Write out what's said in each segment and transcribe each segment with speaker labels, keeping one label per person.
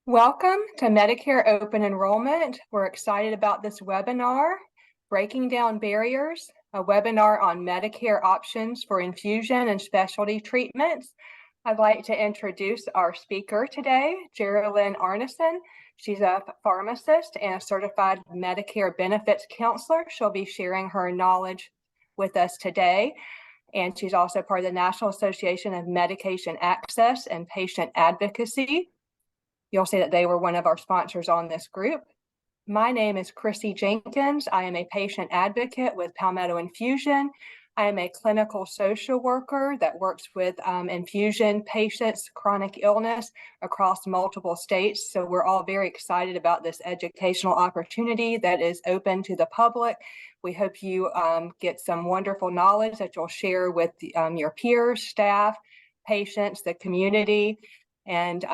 Speaker 1: Welcome to Medicare Open Enrollment. We're excited about this webinar, Breaking Down Barriers, a webinar on Medicare options for infusion and specialty treatments. I'd like to introduce our speaker today, Jerilyn Arneson. She's a pharmacist and a certified Medicare benefits counselor. She'll be sharing her knowledge with us today. And she's also part of the National Association of Medication Access and Patient Advocacy. You'll see that they were one of our sponsors on this group. My name is Chrissie Jenkins. I am a patient advocate with Palmetto Infusion. I am a clinical social worker that works with infusion patients, chronic illness across multiple states. So we're all very excited about this educational opportunity that is open to the public. We hope you get some wonderful knowledge that you'll share with your peers, staff, patients, the community, and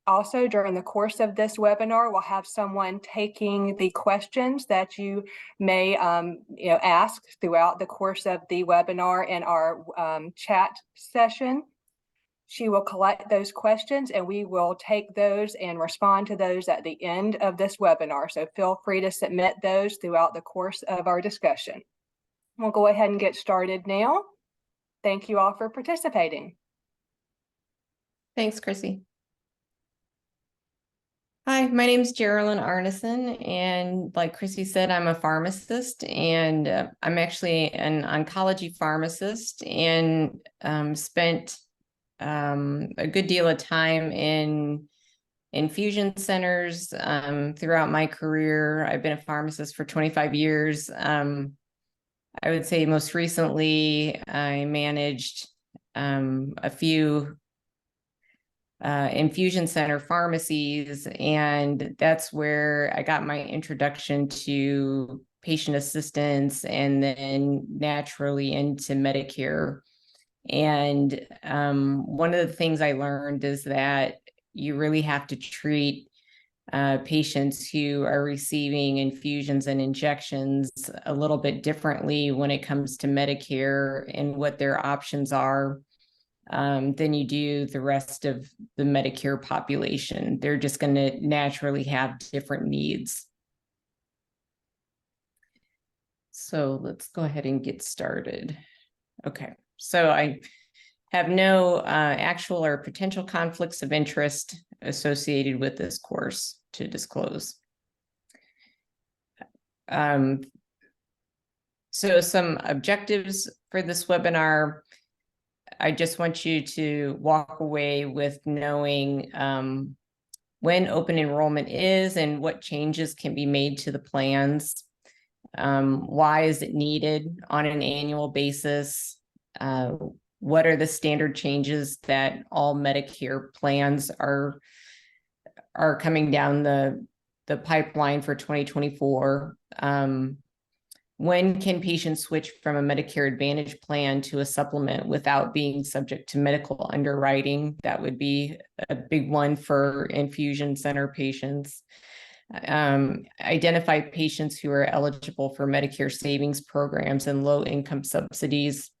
Speaker 1: also, during the course of this webinar, we'll have someone taking the questions that you may ask throughout the course of the webinar in our chat session. She will collect those questions and we will take those and respond to those at the end of this webinar. So feel free to submit those throughout the course of our discussion. We'll go ahead and get started now. Thank you all for participating.
Speaker 2: Thanks, Chrissie. Hi, my name is Jerilyn Arneson, and like Chrissie said, I'm a pharmacist, and I'm actually an oncology pharmacist, and spent a good deal of time in infusion centers throughout my career. I've been a pharmacist for 25 years. I would say most recently I managed a few infusion center pharmacies, and that's where I got my introduction to patient assistance and then naturally into Medicare. And one of the things I learned is that you really have to treat patients who are receiving infusions and injections a little bit differently when it comes to Medicare and what their options are than you do the rest of the Medicare population. They're just going to naturally have different needs. So let's go ahead and get started. Okay, so I have no actual or potential conflicts of interest associated with this course to disclose. So some objectives for this webinar. I just want you to walk away with knowing when open enrollment is and what changes can be made to the plans. Why is it needed on an annual basis? What are the standard changes that all Medicare plans are coming down the pipeline for 2024? When can patients switch from a Medicare Advantage plan to a supplement without being subject to medical underwriting? That would be a big one for infusion center patients. Identify patients who are eligible for Medicare savings programs and low-income subsidies,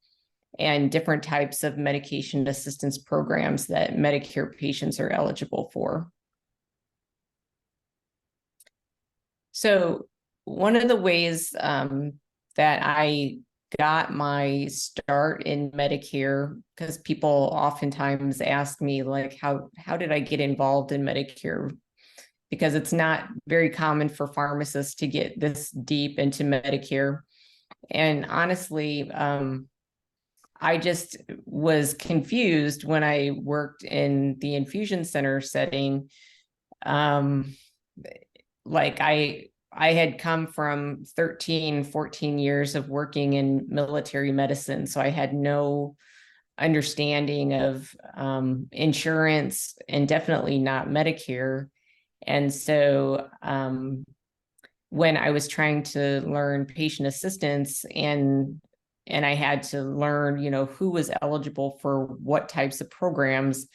Speaker 2: and different types of medication assistance programs that Medicare patients are eligible for. So one of the ways that I got my start in Medicare, because people oftentimes ask me, like, how did I get involved in Medicare? Because it's not very common for pharmacists to get this deep into Medicare. And honestly, I just was confused when I worked in the infusion center setting. Like I had come from 13, 14 years of working in military medicine, so I had no understanding of insurance and definitely not Medicare. And so when I was trying to learn patient assistance and I had to learn, who was eligible for what types of programs,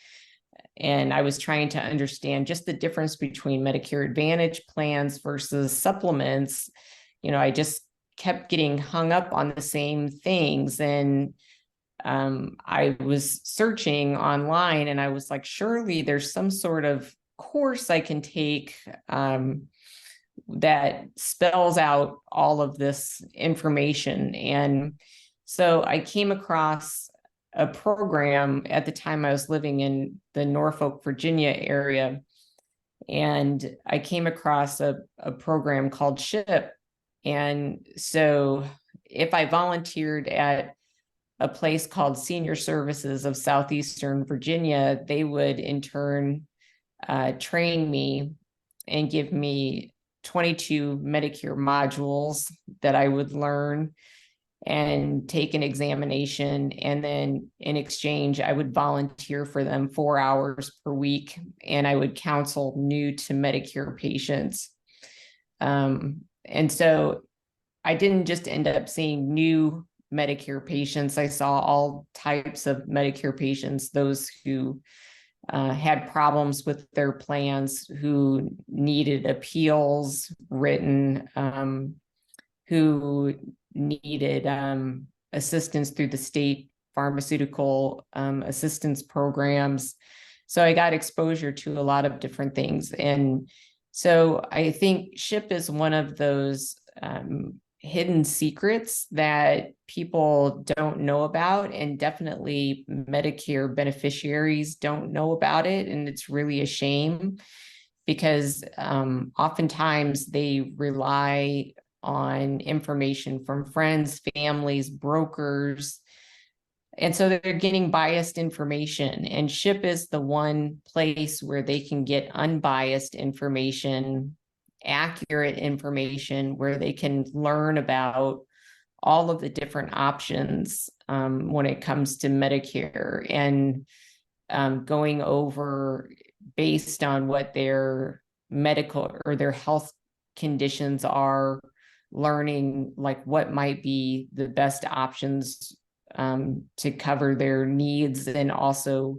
Speaker 2: and I was trying to understand just the difference between Medicare Advantage plans versus supplements, I just kept getting hung up on the same things. And I was searching online and I was like, surely there's some sort of course I can take that spells out all of this information. And so I came across a program at the time I was living in the Norfolk, Virginia area. And I came across a program called SHIP. And so if I volunteered at a place called Senior Services of Southeastern Virginia, they would in turn train me and give me 22 Medicare modules that I would learn and take an examination. And then in exchange, I would volunteer for them 4 hours per week, and I would counsel new to Medicare patients. And so I didn't just end up seeing new Medicare patients. I saw all types of Medicare patients, those who had problems with their plans, who needed appeals written, who needed assistance through the state pharmaceutical assistance programs. So I got exposure to a lot of different things. And so I think SHIP is one of those hidden secrets that people don't know about, and definitely Medicare beneficiaries don't know about it. And it's really a shame, because oftentimes they rely on information from friends, families, brokers. And so they're getting biased information, and SHIP is the one place where they can get unbiased information, accurate information, where they can learn about all of the different options when it comes to Medicare, and going over based on what their medical or their health conditions are, learning like what might be the best options to cover their needs, and also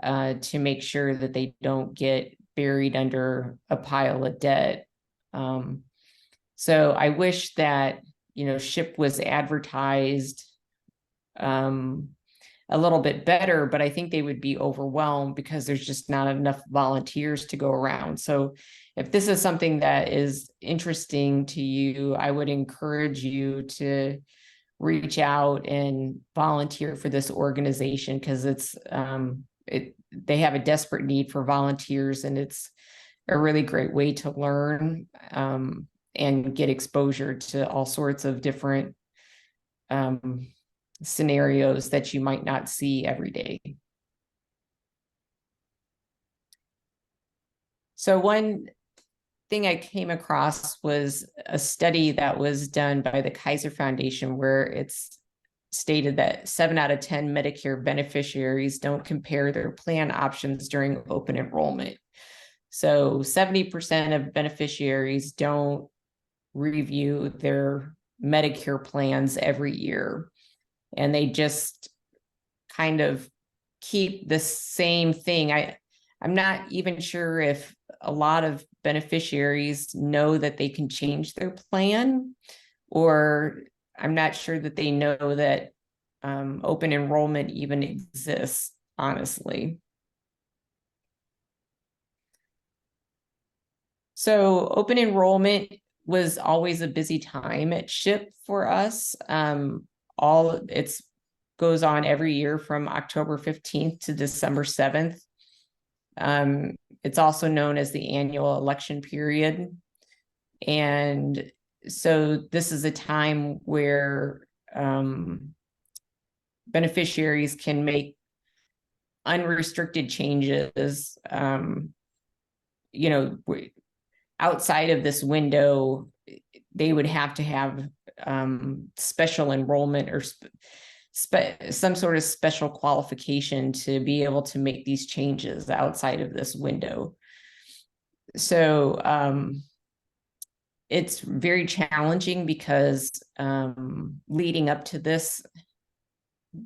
Speaker 2: to make sure that they don't get buried under a pile of debt. So I wish that, SHIP was advertised a little bit better, but I think they would be overwhelmed because there's just not enough volunteers to go around. So if this is something that is interesting to you, I would encourage you to reach out and volunteer for this organization, because they have a desperate need for volunteers, and it's a really great way to learn and get exposure to all sorts of different scenarios that you might not see every day. So one thing I came across was a study that was done by the Kaiser Foundation, where it's stated that 7 out of 10 Medicare beneficiaries don't compare their plan options during open enrollment. So 70% of beneficiaries don't review their Medicare plans every year, and they just kind of keep the same thing. I'm not even sure if a lot of beneficiaries know that they can change their plan, or I'm not sure that they know that open enrollment even exists, honestly. So open enrollment was always a busy time at SHIP for us. It goes on every year from October 15th to December 7th. It's also known as the annual election period. And so this is a time where beneficiaries can make unrestricted changes, outside of this window. They would have to have special enrollment or some sort of special qualification to be able to make these changes outside of this window. So it's very challenging, because leading up to this,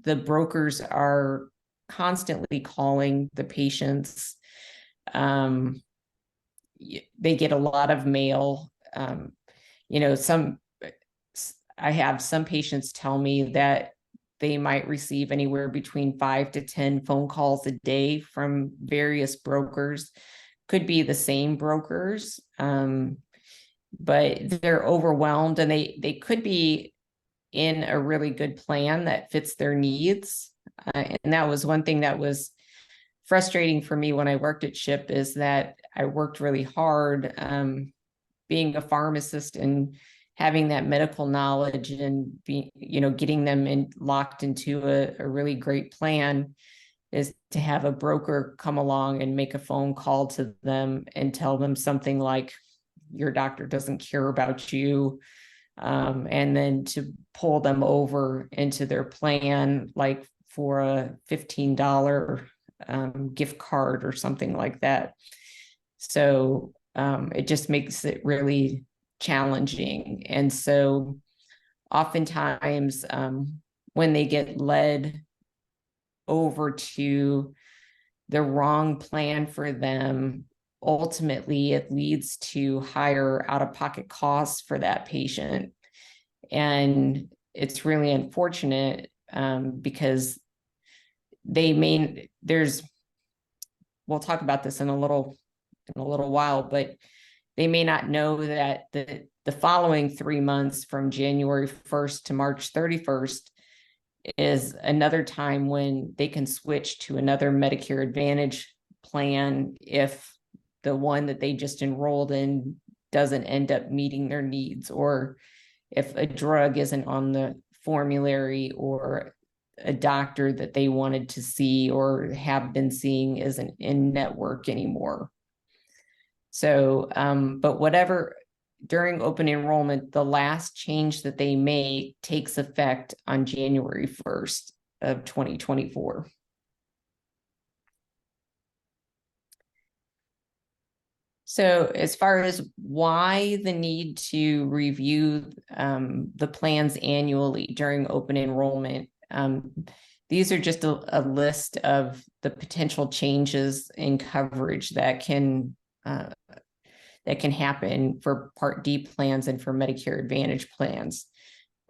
Speaker 2: the brokers are constantly calling the patients. They get a lot of mail. I have some patients tell me that they might receive anywhere between 5 to 10 phone calls a day from various brokers could be the same brokers, but they're overwhelmed, and they could be in a really good plan that fits their needs. And that was one thing that was frustrating for me when I worked at SHIP, is that I worked really hard, being a pharmacist and having that medical knowledge and getting them locked into a really great plan, is to have a broker come along and make a phone call to them and tell them something like, your doctor doesn't care about you. And then to pull them over into their plan, like for a $15 gift card or something like that. So it just makes it really challenging. And so oftentimes when they get led over to the wrong plan for them, ultimately it leads to higher out-of-pocket costs for that patient. And it's really unfortunate because we'll talk about this in a little while, but they may not know that the following 3 months, from January 1st to March 31st, is another time when they can switch to another Medicare Advantage plan if the one that they just enrolled in doesn't end up meeting their needs, or if a drug isn't on the formulary, or a doctor that they wanted to see or have been seeing isn't in network anymore. So, but whatever, during open enrollment, the last change that they make takes effect on January 1st of 2024. So as far as why the need to review the plans annually during open enrollment, these are just a list of the potential changes in coverage that can happen for Part D plans and for Medicare Advantage plans.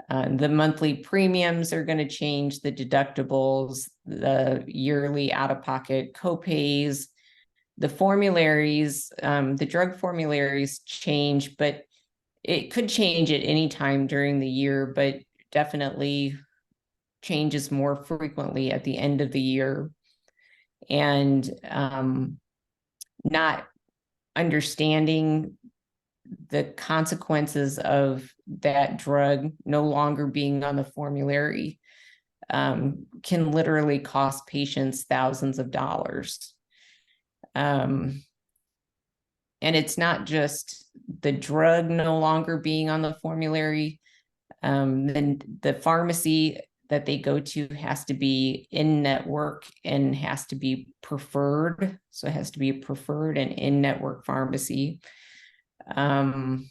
Speaker 2: The monthly premiums are going to change, the deductibles, the yearly out-of-pocket copays, the formularies, the drug formularies change, but it could change at any time during the year, but definitely changes more frequently at the end of the year. And not understanding the consequences of that drug no longer being on the formulary can literally cost patients thousands of dollars. And it's not just the drug no longer being on the formulary. Then the pharmacy that they go to has to be in network and has to be preferred. So it has to be a preferred and in-network pharmacy. And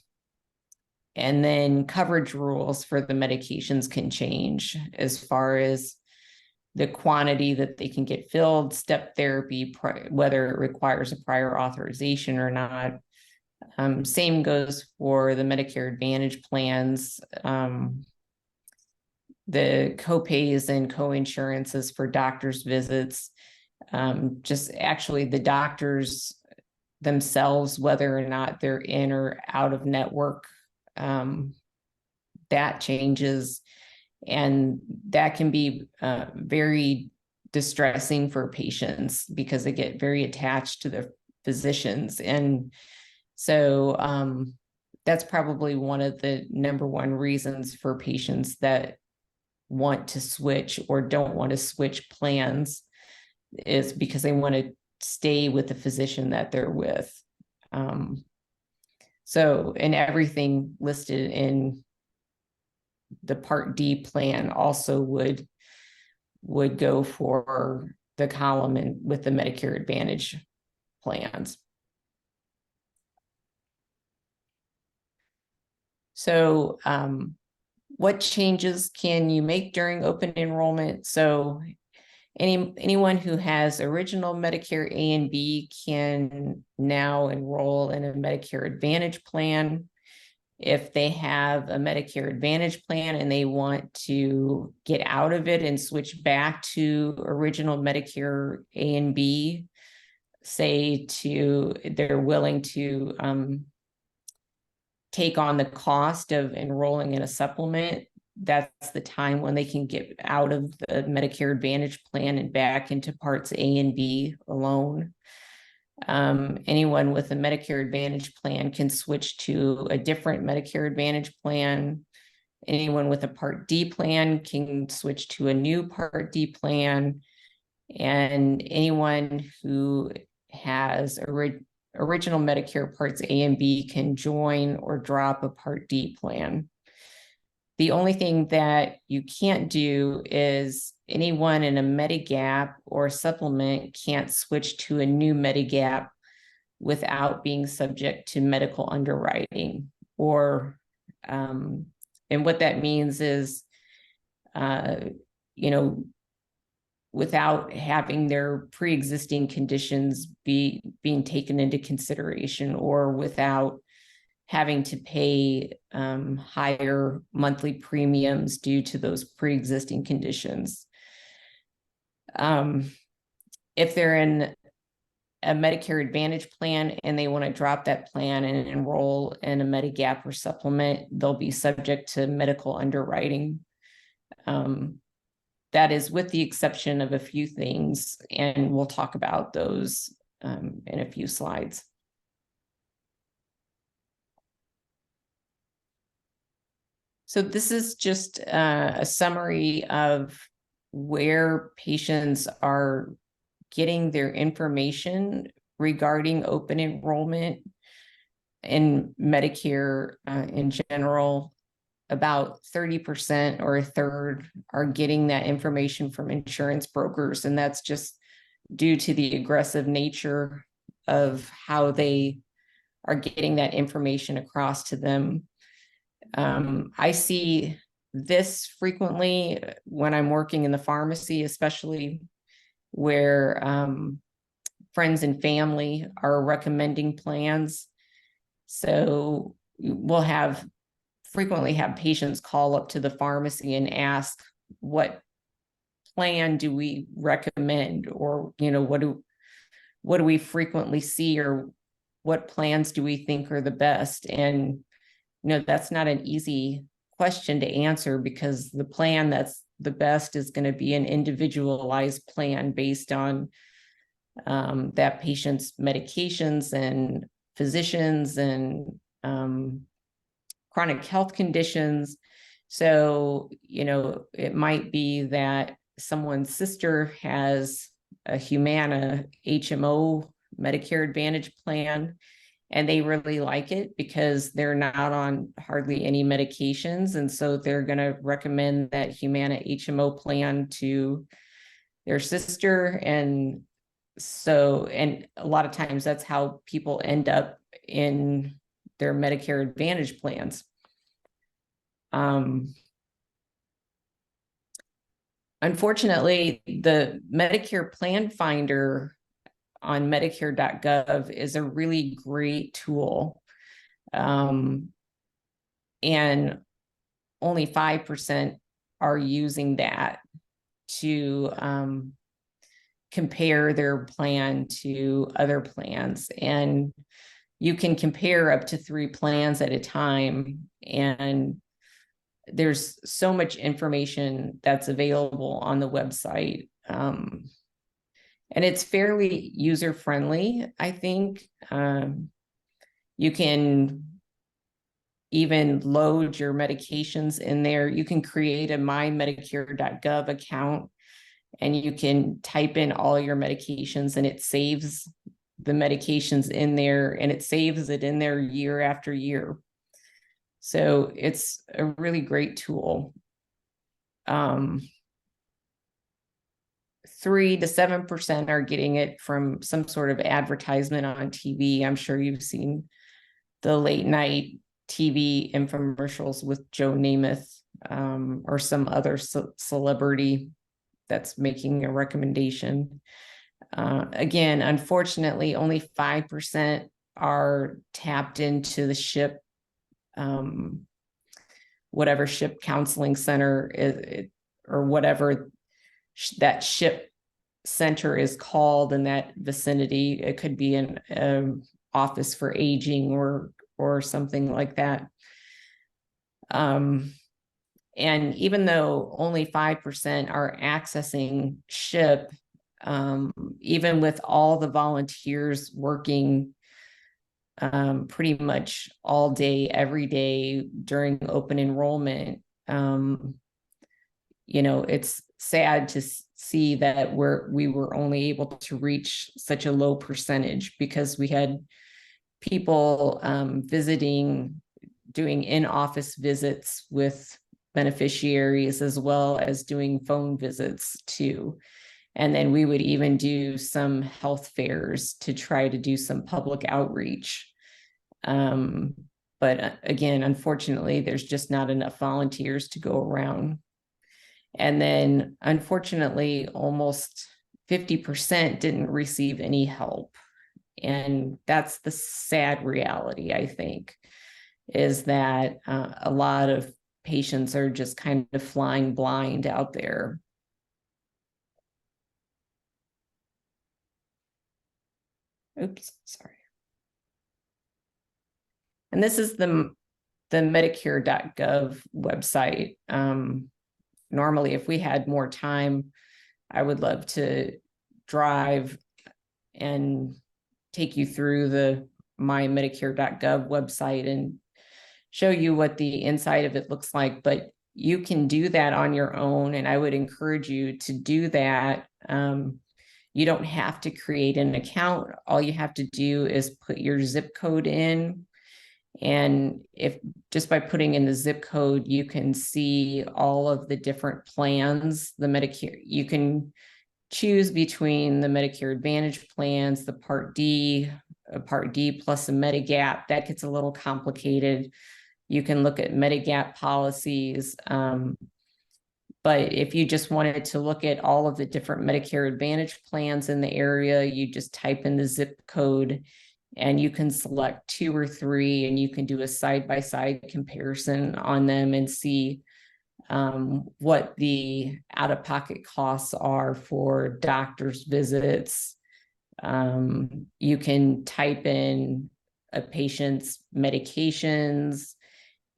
Speaker 2: then coverage rules for the medications can change as far as the quantity that they can get filled, step therapy, whether it requires a prior authorization or not. Same goes for the Medicare Advantage plans. The copays and co-insurances for doctor's visits, just actually the doctors themselves, whether or not they're in or out of network, that changes. And that can be very distressing for patients because they get very attached to the physicians. And so that's probably one of the number one reasons for patients that want to switch or don't want to switch plans, is because they want to stay with the physician that they're with. So, and everything listed in the Part D plan also would go for the column and with the Medicare Advantage plans. So what changes can you make during open enrollment? So anyone who has original Medicare A and B can now enroll in a Medicare Advantage plan. If they have a Medicare Advantage plan and they want to get out of it and switch back to original Medicare A and B, say they're willing to take on the cost of enrolling in a supplement, that's the time when they can get out of the Medicare Advantage plan and back into parts A and B alone. Anyone with a Medicare Advantage plan can switch to a different Medicare Advantage plan. Anyone with a Part D plan can switch to a new Part D plan. And anyone who has original Medicare Parts A and B can join or drop a Part D plan. The only thing that you can't do is anyone in a Medigap or supplement can't switch to a new Medigap without being subject to medical underwriting. Or, and what that means is, without having their pre-existing conditions being taken into consideration, or without having to pay higher monthly premiums due to those pre-existing conditions. If they're in a Medicare Advantage plan and they want to drop that plan and enroll in a Medigap or supplement, they'll be subject to medical underwriting. That is with the exception of a few things, and we'll talk about those in a few slides. So this is just a summary of where patients are getting their information regarding open enrollment in Medicare in general. About 30% or a third are getting that information from insurance brokers, and that's just due to the aggressive nature of how they are getting that information across to them. I see this frequently when I'm working in the pharmacy, especially where friends and family are recommending plans. So we'll frequently have patients call up to the pharmacy and ask, what plan do we recommend? Or, what do we frequently see, or what plans do we think are the best? And, that's not an easy question to answer, because the plan that's the best is going to be an individualized plan based on that patient's medications and physicians and chronic health conditions. So, it might be that someone's sister has a Humana HMO Medicare Advantage plan, and they really like it because they're not on hardly any medications. And so they're going to recommend that Humana HMO plan to their sister. And a lot of times that's how people end up in their Medicare Advantage plans. Unfortunately, the Medicare Plan Finder on Medicare.gov is a really great tool. And only 5% are using that to compare their plan to other plans. And you can compare up to 3 plans at a time. And there's so much information that's available on the website. And it's fairly user-friendly, I think. You can even load your medications in there. You can create a mymedicare.gov account, and you can type in all your medications, and it saves the medications in there, and it saves it in there year after year. So it's a really great tool. 3 to 7% are getting it from some sort of advertisement on TV. I'm sure you've seen the late night TV infomercials with Joe Namath or some other celebrity that's making a recommendation. Again, unfortunately, only 5% are tapped into the SHIP, whatever SHIP counseling center is, or whatever that SHIP center is called in that vicinity. It could be an office for aging or something like that. And even though only 5% are accessing SHIP, even with all the volunteers working pretty much all day, every day during open enrollment, it's sad to see that we were only able to reach such a low percentage, because we had people visiting, doing in-office visits with beneficiaries, as well as doing phone visits too. And then we would even do some health fairs to try to do some public outreach. But again, unfortunately, there's just not enough volunteers to go around. And then unfortunately, almost 50% didn't receive any help. And that's the sad reality, I think, is that a lot of patients are just kind of flying blind out there. Oops, sorry. And this is the Medicare.gov website. Normally, if we had more time, I would love to drive and take you through the my Medicare.gov website and show you what the inside of it looks like, but you can do that on your own. And I would encourage you to do that. You don't have to create an account. All you have to do is put your zip code in. And if just by putting in the zip code, you can see all of the different plans, the Medicare, you can choose between the Medicare Advantage plans, the Part D plus a Medigap. That gets a little complicated. You can look at Medigap policies. But if you just wanted to look at all of the different Medicare Advantage plans in the area, you just type in the zip code and you can select 2 or 3, and you can do a side-by-side comparison on them and see what the out-of-pocket costs are for doctor's visits. You can type in a patient's medications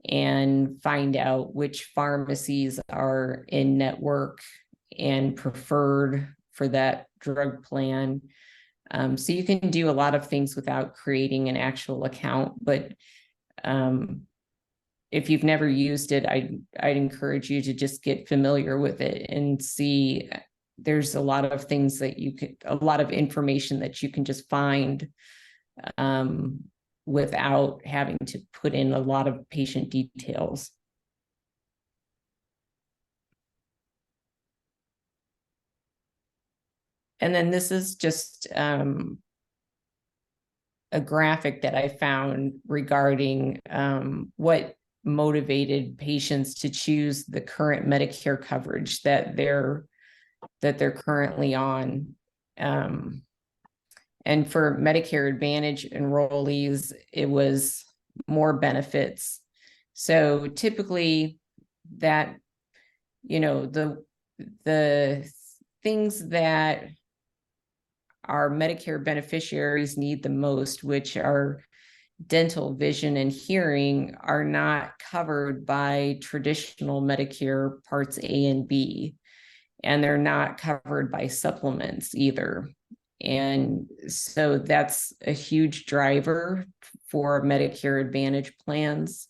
Speaker 2: and find out which pharmacies are in network and preferred for that drug plan. So you can do a lot of things without creating an actual account, but if you've never used it, I'd encourage you to just get familiar with it and see. There's a lot of things that a lot of information that you can just find without having to put in a lot of patient details. And then this is just a graphic that I found regarding what motivated patients to choose the current Medicare coverage that they're currently on. And for Medicare Advantage enrollees, it was more benefits. So typically that, the things that our Medicare beneficiaries need the most, which are dental, vision, and hearing, are not covered by traditional Medicare Parts A and B, and they're not covered by supplements either. And so that's a huge driver for Medicare Advantage plans.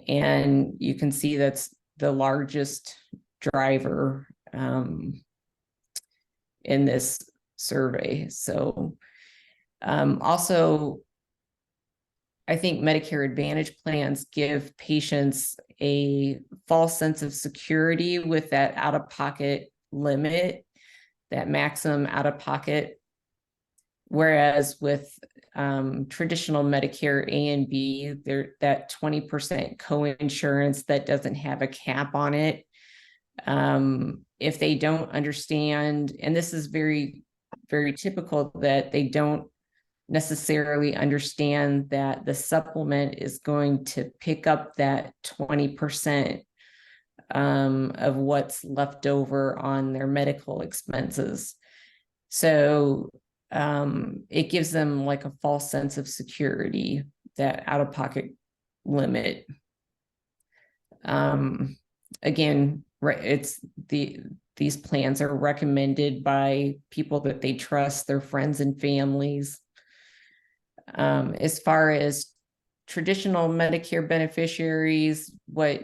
Speaker 2: And you can see that's the largest driver in this survey. So also, I think Medicare Advantage plans give patients a false sense of security with that out-of-pocket limit, that maximum out-of-pocket. Whereas with traditional Medicare A and B, that 20% co-insurance that doesn't have a cap on it. If they don't understand, and this is very, very typical, that they don't necessarily understand that the supplement is going to pick up that 20% of what's left over on their medical expenses. So it gives them like a false sense of security, that out-of-pocket limit. Again, right, these plans are recommended by people that they trust, their friends and families. As far as traditional Medicare beneficiaries, what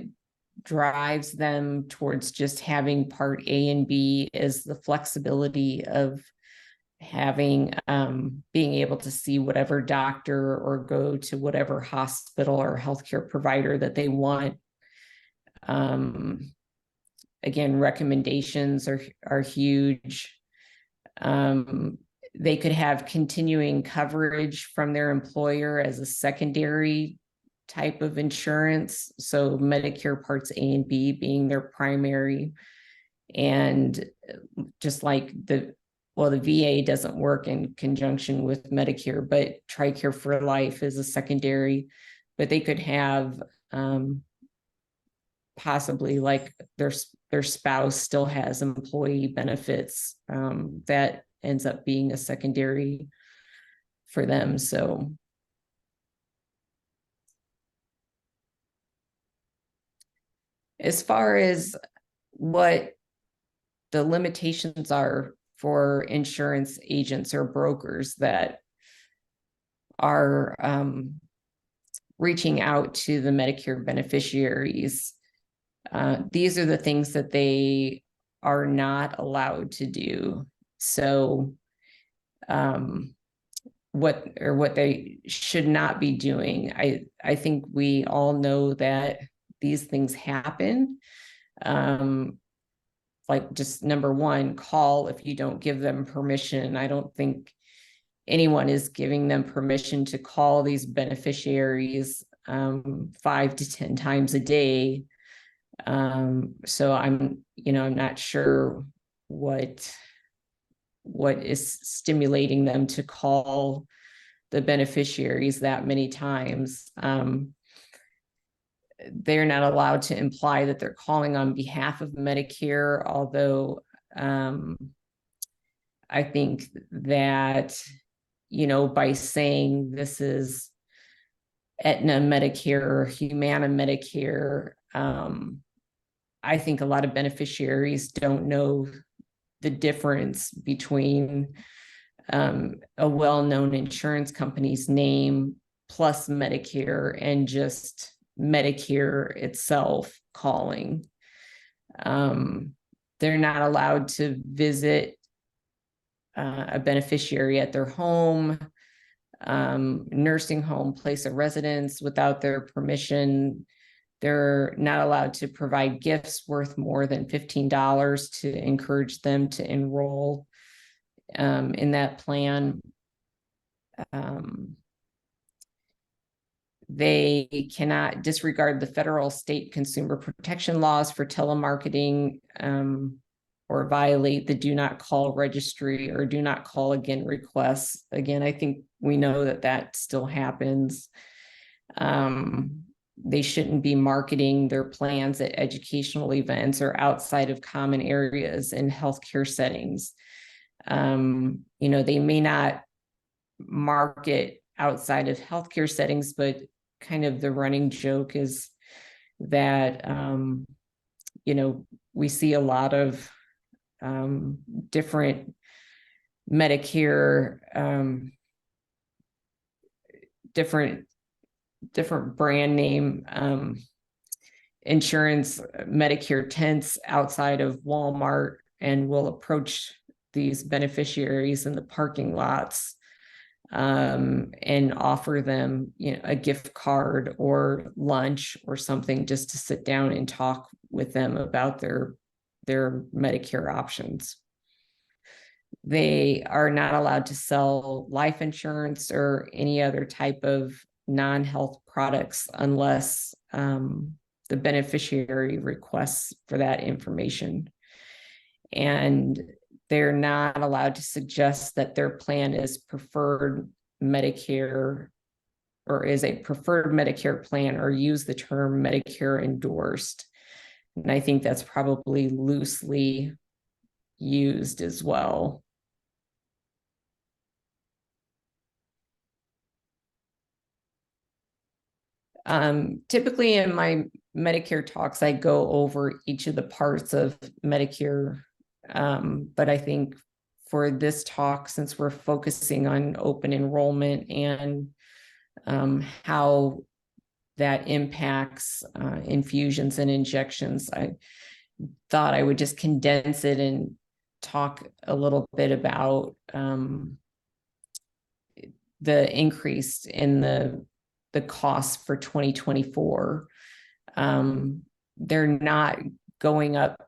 Speaker 2: drives them towards just having Part A and B is the flexibility of having being able to see whatever doctor or go to whatever hospital or healthcare provider that they want. Again, recommendations are huge. They could have continuing coverage from their employer as a secondary type of insurance. So Medicare Parts A and B being their primary. And just like the VA doesn't work in conjunction with Medicare, but TRICARE for Life is a secondary, but they could have possibly like their spouse still has employee benefits that ends up being a secondary for them. So as far as what the limitations are for insurance agents or brokers that are reaching out to the Medicare beneficiaries, these are the things that they are not allowed to do. So what they should not be doing. I think we all know that these things happen. Like, just number one, call if you don't give them permission. I don't think anyone is giving them permission to call these beneficiaries 5 to 10 times a day. So I'm not sure what is stimulating them to call the beneficiaries that many times. They're not allowed to imply that they're calling on behalf of Medicare, although I think that, by saying this is Aetna Medicare, Humana Medicare, I think a lot of beneficiaries don't know the difference between a well-known insurance company's name plus Medicare and just Medicare itself calling. They're not allowed to visit a beneficiary at their home, nursing home, place of residence without their permission. They're not allowed to provide gifts worth more than $15 to encourage them to enroll in that plan. They cannot disregard the federal, state consumer protection laws for telemarketing or violate the do not call registry or do not call again requests. Again, I think we know that still happens. They shouldn't be marketing their plans at educational events or outside of common areas in healthcare settings. They may not market outside of healthcare settings, but kind of the running joke is that, we see a lot of different Medicare, different brand name insurance Medicare tents outside of Walmart, and will approach these beneficiaries in the parking lots and offer them, a gift card or lunch or something, just to sit down and talk with them about their Medicare options. They are not allowed to sell life insurance or any other type of non-health products unless the beneficiary requests for that information. And they're not allowed to suggest that their plan is preferred Medicare or is a preferred Medicare plan, or use the term Medicare endorsed. And I think that's probably loosely used as well. Typically in my Medicare talks, I go over each of the parts of Medicare. But I think for this talk, since we're focusing on open enrollment and how that impacts infusions and injections, I thought I would just condense it and talk a little bit about the increase in the costs for 2024. They're not going up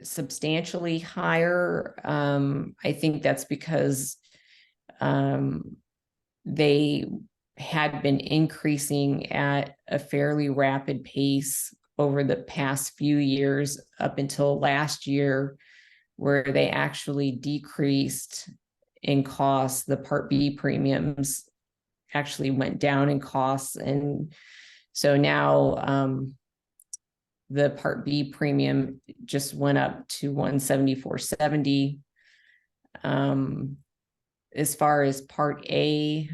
Speaker 2: substantially higher. I think that's because they had been increasing at a fairly rapid pace over the past few years up until last year, where they actually decreased in costs. The Part B premiums actually went down in costs. And so now the Part B premium just went up to $174.70. As far as Part A,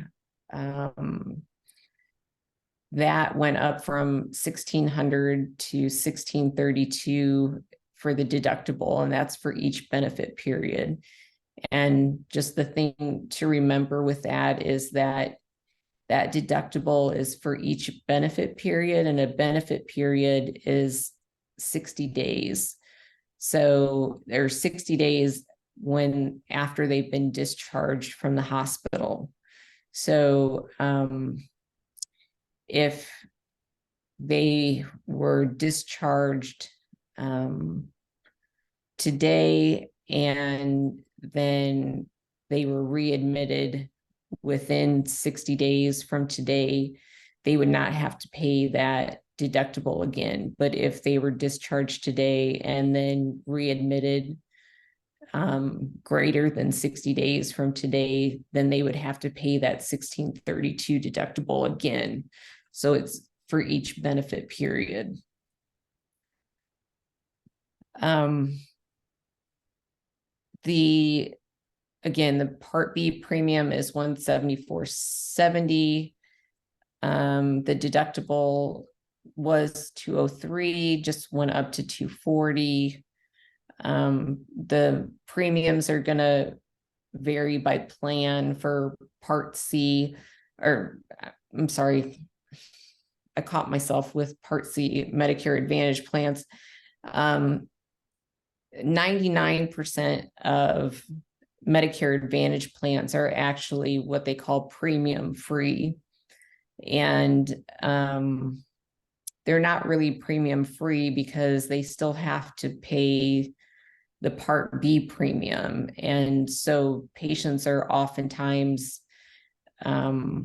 Speaker 2: that went up from $1,600 to $1,632 for the deductible, and that's for each benefit period. And just the thing to remember with that is that that deductible is for each benefit period, and a benefit period is 60 days. So there's 60 days when after they've been discharged from the hospital. So if they were discharged today and then they were readmitted within 60 days from today, they would not have to pay that deductible again. But if they were discharged today and then readmitted greater than 60 days from today, then they would have to pay that $1,632 deductible again. So it's for each benefit period. Again, the Part B premium is $174.70. The deductible was $203, just went up to $240. The premiums are going to vary by plan for Part C, or I'm sorry, I caught myself with Part C Medicare Advantage plans. 99% of Medicare Advantage plans are actually what they call premium free. And they're not really premium free because they still have to pay the Part B premium. And so patients are oftentimes, I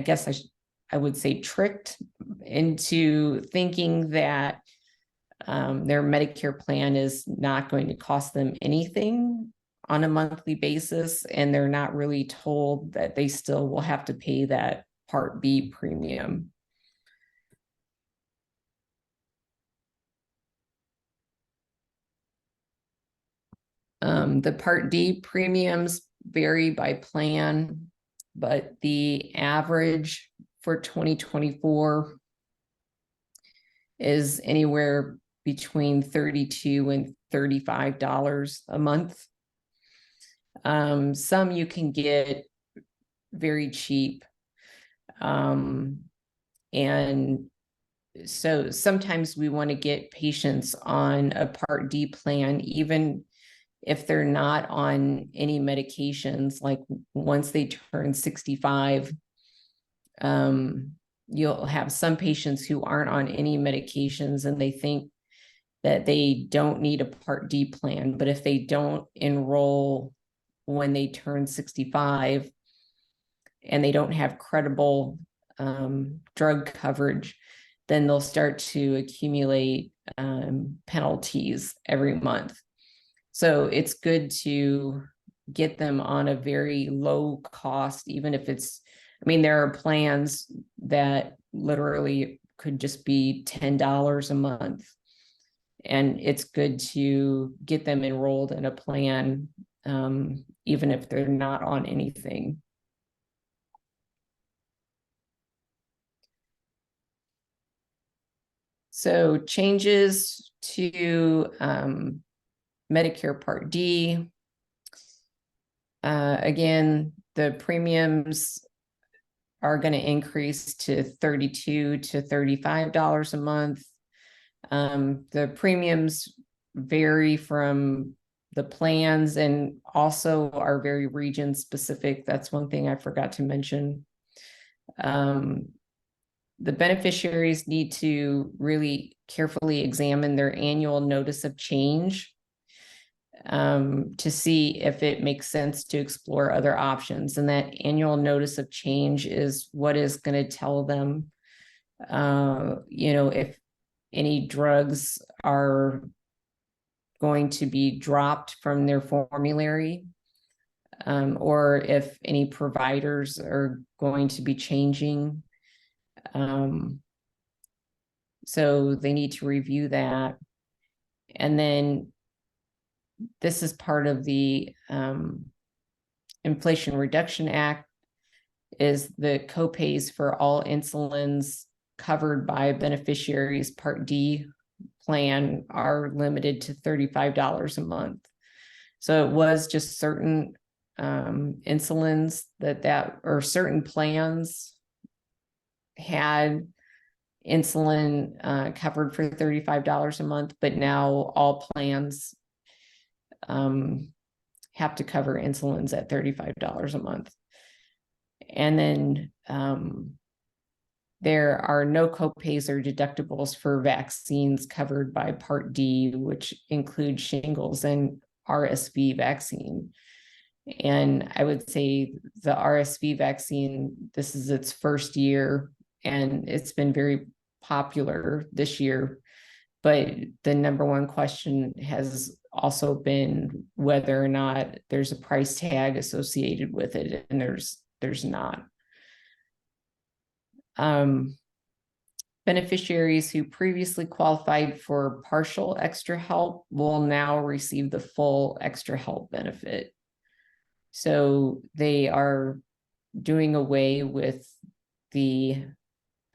Speaker 2: guess I would say, tricked into thinking that their Medicare plan is not going to cost them anything on a monthly basis, and they're not really told that they still will have to pay that Part B premium. The Part D premiums vary by plan, but the average for 2024 is anywhere between $32 and $35 a month. Some you can get very cheap. And so sometimes we want to get patients on a Part D plan, even if they're not on any medications. Like once they turn 65, you'll have some patients who aren't on any medications and they think that they don't need a Part D plan. But if they don't enroll when they turn 65 and they don't have credible drug coverage, then they'll start to accumulate penalties every month. So it's good to get them on a very low cost, even if it's, I mean, there are plans that literally could just be $10 a month. And it's good to get them enrolled in a plan, even if they're not on anything. So changes to Medicare Part D. Again, the premiums are going to increase to $32 to $35 a month. The premiums vary from the plans and also are very region specific. That's one thing I forgot to mention. The beneficiaries need to really carefully examine their annual notice of change to see if it makes sense to explore other options. And that annual notice of change is what is going to tell them, if any drugs are going to be dropped from their formulary, or if any providers are going to be changing. So they need to review that. And then this is part of the Inflation Reduction Act, is the copays for all insulins covered by beneficiaries Part D plan are limited to $35 a month. So it was just certain insulins that or certain plans had insulin covered for $35 a month, but now all plans have to cover insulins at $35 a month. And then there are no copays or deductibles for vaccines covered by Part D, which include shingles and RSV vaccine. And I would say the RSV vaccine, this is its first year, and it's been very popular this year. But the number one question has also been whether or not there's a price tag associated with it, and there's not. Beneficiaries who previously qualified for partial extra help will now receive the full extra help benefit. So they are doing away with the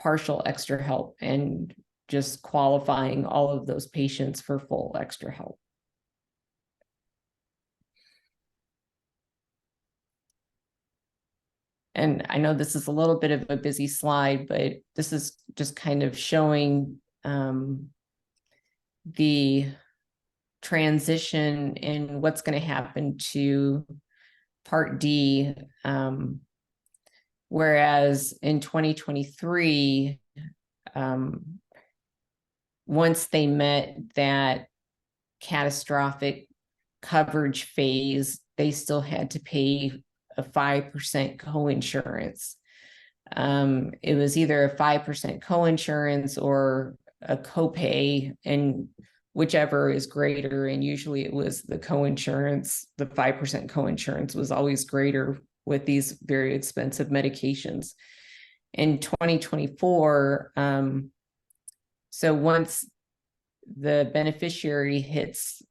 Speaker 2: partial extra help and just qualifying all of those patients for full extra help. And I know this is a little bit of a busy slide, but this is just kind of showing the transition in what's going to happen to Part D. Whereas in 2023, once they met that catastrophic coverage phase, they still had to pay a 5% coinsurance. It was either a 5% coinsurance or a copay, and whichever is greater. And usually it was the coinsurance. The 5% coinsurance was always greater with these very expensive medications. In 2024, so once the beneficiary hits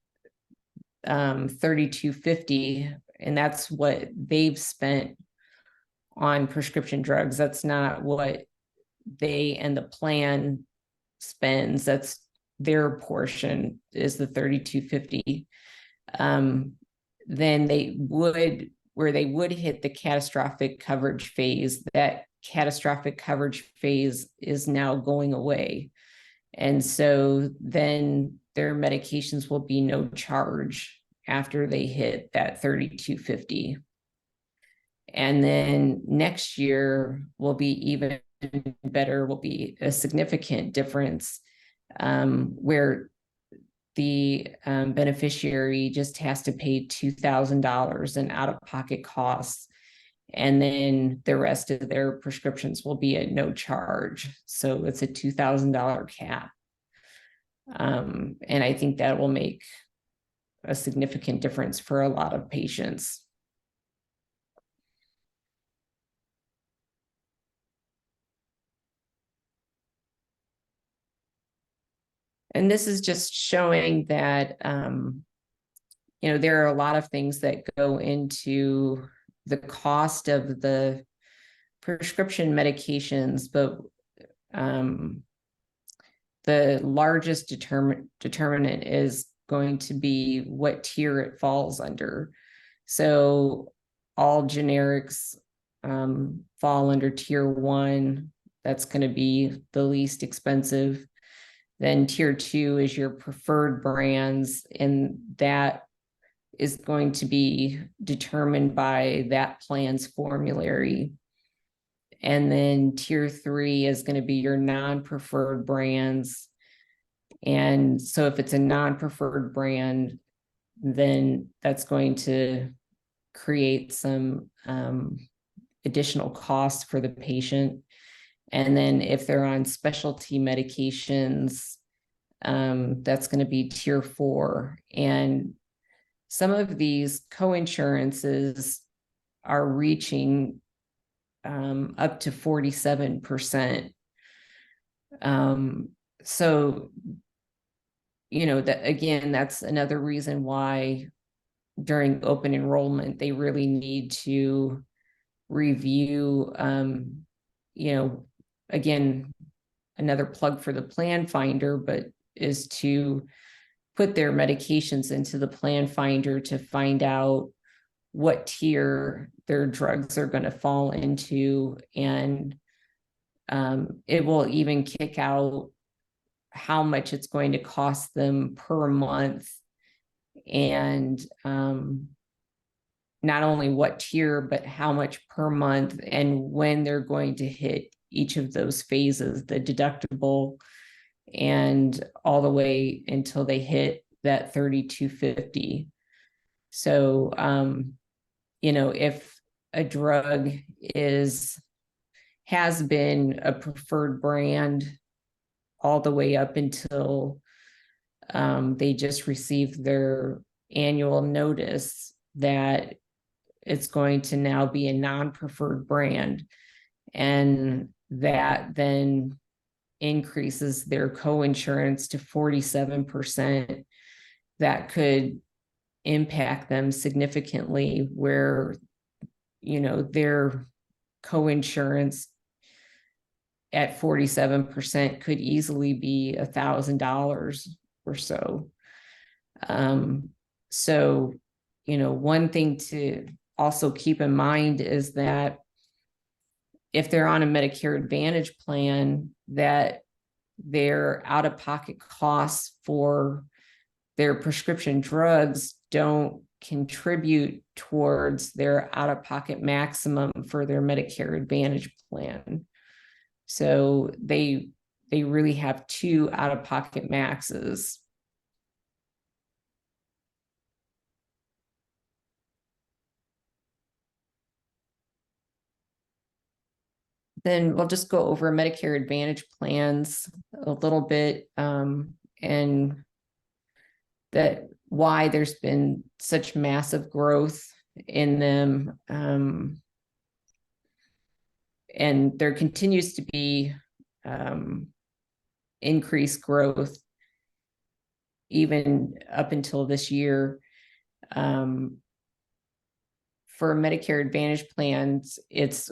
Speaker 2: $32.50, and that's what they've spent on prescription drugs. That's not what they and the plan spends. That's their portion, is the $32.50. Then they would hit the catastrophic coverage phase. That catastrophic coverage phase is now going away. And so then their medications will be no charge after they hit that $32.50. And then next year will be even better, will be a significant difference, where the beneficiary just has to pay $2,000 in out-of-pocket costs, and then the rest of their prescriptions will be at no charge. So it's a $2,000 cap. And I think that will make a significant difference for a lot of patients. And this is just showing that, there are a lot of things that go into the cost of the prescription medications, but the largest determinant is going to be what tier it falls under. So all generics fall under tier 1. That's going to be the least expensive. Then tier 2 is your preferred brands, and that is going to be determined by that plan's formulary. And then tier 3 is going to be your non-preferred brands. And so if it's a non-preferred brand, then that's going to create some additional costs for the patient. And then if they're on specialty medications, that's going to be tier 4. And some of these coinsurances are reaching up to 47%. So, that again, that's another reason why during open enrollment, they really need to review, again, another plug for the plan finder, but is to put their medications into the plan finder to find out what tier their drugs are going to fall into. And it will even kick out how much it's going to cost them per month. And not only what tier, but how much per month and when they're going to hit each of those phases, the deductible, and all the way until they hit that 3250. So, if a drug has been a preferred brand all the way up until they just received their annual notice that it's going to now be a non-preferred brand, and that then increases their coinsurance to 47%, that could impact them significantly, where their coinsurance at 47% could easily be $1,000 or so. So, one thing to also keep in mind is that if they're on a Medicare Advantage plan, that their out-of-pocket costs for their prescription drugs don't contribute towards their out-of-pocket maximum for their Medicare Advantage plan. So they really have 2 out-of-pocket maxes. Then we'll just go over Medicare Advantage plans a little bit, and that why there's been such massive growth in them. And there continues to be increased growth even up until this year. For Medicare Advantage plans, it's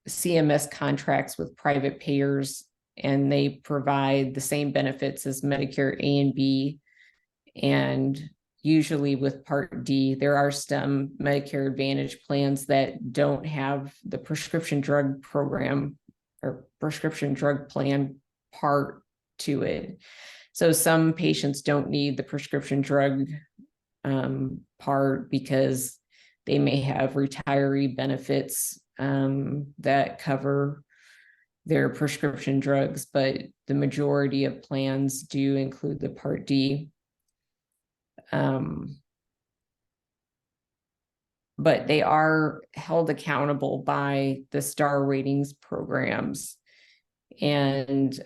Speaker 2: CMS contracts with private payers, and they provide the same benefits as Medicare A and B. And usually with Part D, there are some Medicare Advantage plans that don't have the prescription drug program or prescription drug plan part to it. So some patients don't need the prescription drug part because they may have retiree benefits that cover their prescription drugs, but the majority of plans do include the Part D. But they are held accountable by the star ratings programs, and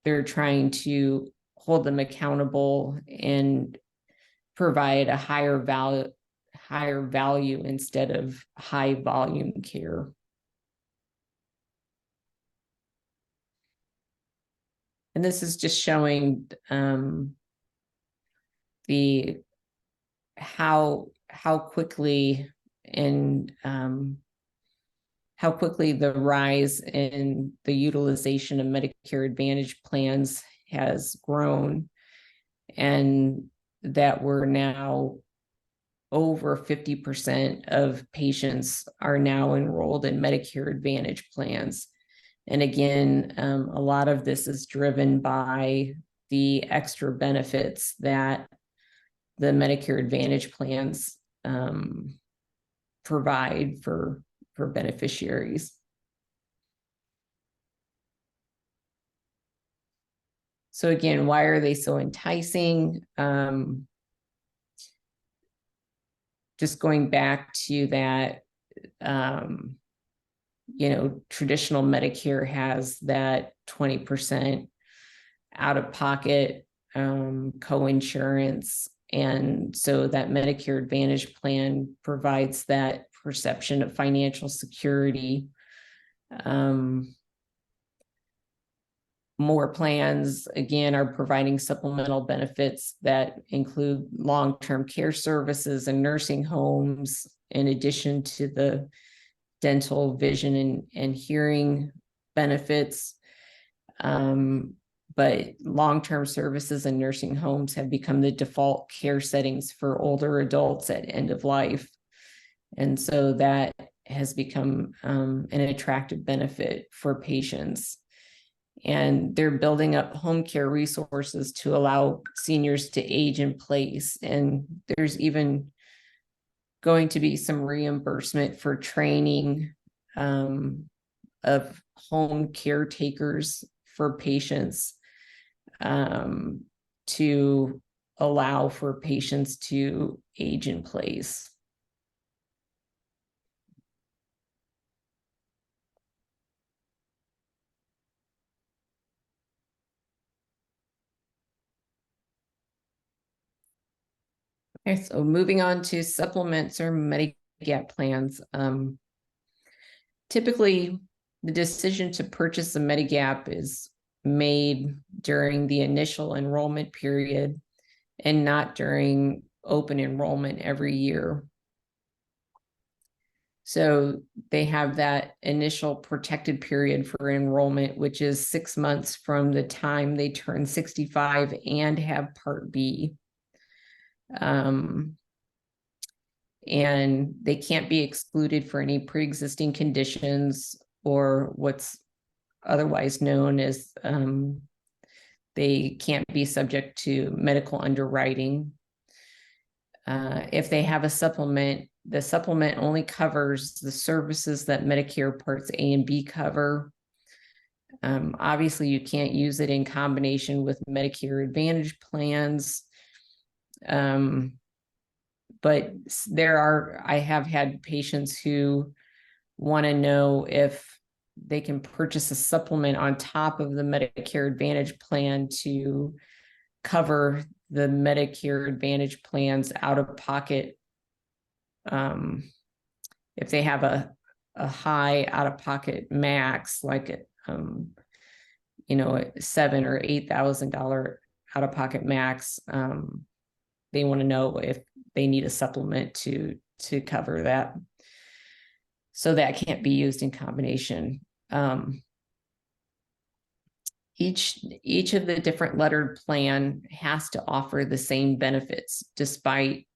Speaker 2: they're trying to hold them accountable and provide a higher value instead of high volume care. And this is just showing how quickly and how quickly the rise in the utilization of Medicare Advantage plans has grown, and that we're now over 50% of patients are now enrolled in Medicare Advantage plans. And again, a lot of this is driven by the extra benefits that the Medicare Advantage plans provide for beneficiaries. So again, why are they so enticing? Just going back to that, traditional Medicare has that 20% out-of-pocket co-insurance. And so that Medicare Advantage plan provides that perception of financial security. More plans, again, are providing supplemental benefits that include long-term care services and nursing homes, in addition to the dental, vision, and hearing benefits. But long-term services and nursing homes have become the default care settings for older adults at end of life. And so that has become an attractive benefit for patients. And they're building up home care resources to allow seniors to age in place. And there's even going to be some reimbursement for training of home caretakers for patients, to allow for patients to age in place. Okay, so moving on to supplements or Medigap plans. Typically, the decision to purchase a Medigap is made during the initial enrollment period and not during open enrollment every year. So they have that initial protected period for enrollment, which is 6 months from the time they turn 65 and have Part B. And they can't be excluded for any pre-existing conditions or what's otherwise known as they can't be subject to medical underwriting. If they have a supplement, the supplement only covers the services that Medicare Parts A and B cover. Obviously, you can't use it in combination with Medicare Advantage plans. But I have had patients who want to know if they can purchase a supplement on top of the Medicare Advantage plan to cover the Medicare Advantage plans out of pocket. If they have a high out of pocket max, like $7,000 or $8,000 out of pocket max, they want to know if they need a supplement to cover that. So that can't be used in combination. Each of the different lettered plan has to offer the same benefits despite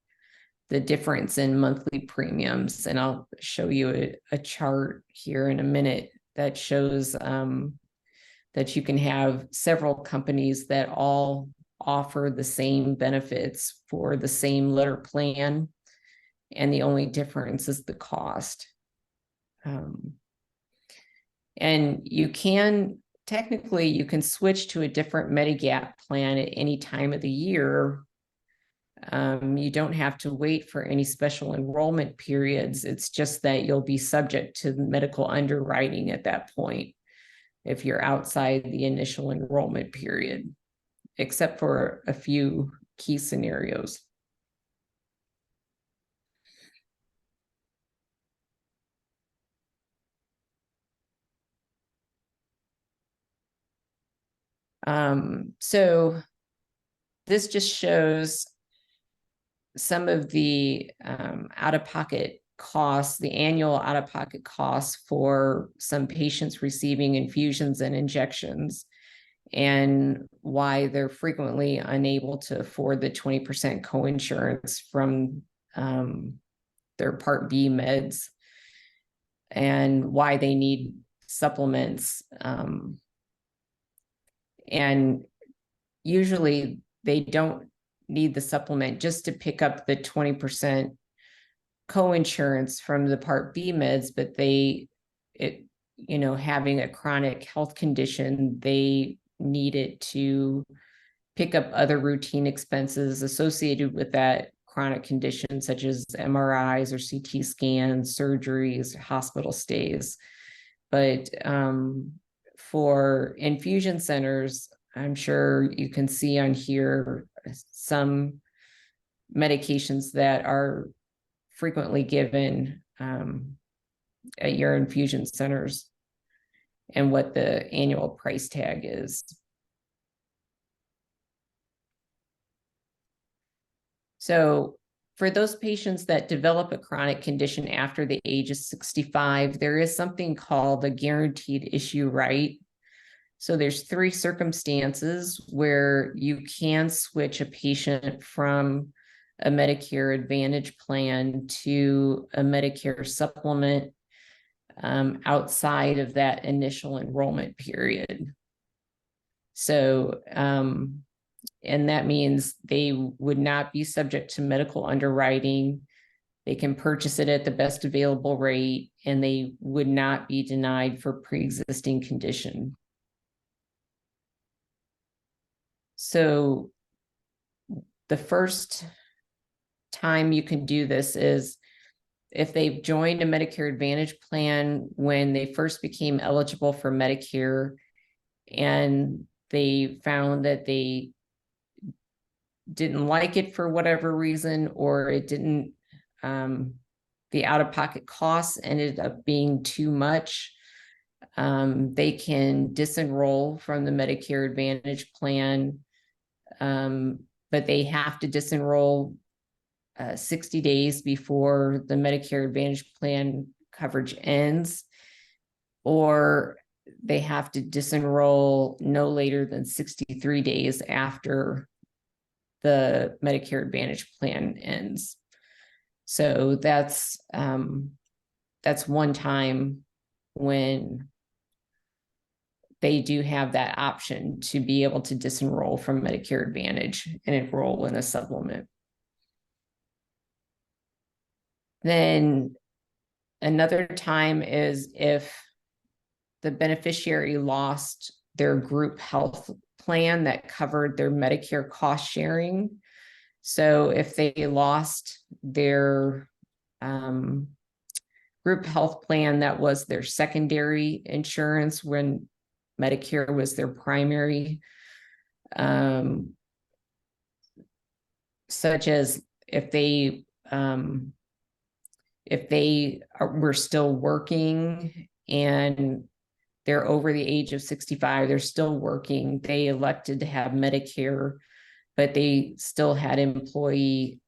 Speaker 2: the difference in monthly premiums. And I'll show you a chart here in a minute that shows that you can have several companies that all offer the same benefits for the same letter plan, and the only difference is the cost. And you can switch to a different Medigap plan at any time of the year. You don't have to wait for any special enrollment periods. It's just that you'll be subject to medical underwriting at that point if you're outside the initial enrollment period, except for a few key scenarios. So this just shows some of the out-of-pocket costs, the annual out-of-pocket costs for some patients receiving infusions and injections, and why they're frequently unable to afford the 20% coinsurance from their Part B meds, and why they need supplements. And usually they don't need the supplement just to pick up the 20% coinsurance from the Part B meds, but having a chronic health condition, they need it to pick up other routine expenses associated with that chronic condition, such as MRIs or CT scans, surgeries, hospital stays. But for infusion centers, I'm sure you can see on here some medications that are frequently given at your infusion centers and what the annual price tag is. So for those patients that develop a chronic condition after the age of 65, there is something called a guaranteed issue right. So there's 3 circumstances where you can switch a patient from a Medicare Advantage plan to a Medicare supplement outside of that initial enrollment period. So, and that means they would not be subject to medical underwriting. They can purchase it at the best available rate, and they would not be denied for pre-existing condition. So the first time you can do this is if they've joined a Medicare Advantage plan when they first became eligible for Medicare, and they found that they didn't like it for whatever reason, or it didn't, the out-of-pocket costs ended up being too much. They can disenroll from the Medicare Advantage plan, but they have to disenroll 60 days before the Medicare Advantage plan coverage ends, or they have to disenroll no later than 63 days after the Medicare Advantage plan ends. So that's one time when they do have that option to be able to disenroll from Medicare Advantage and enroll in a supplement. Then another time is if the beneficiary lost their group health plan that covered their Medicare cost sharing. So if they lost their group health plan that was their secondary insurance when Medicare was their primary, such as if they were still working and they're over the age of 65, they're still working, they elected to have Medicare, but they still had employee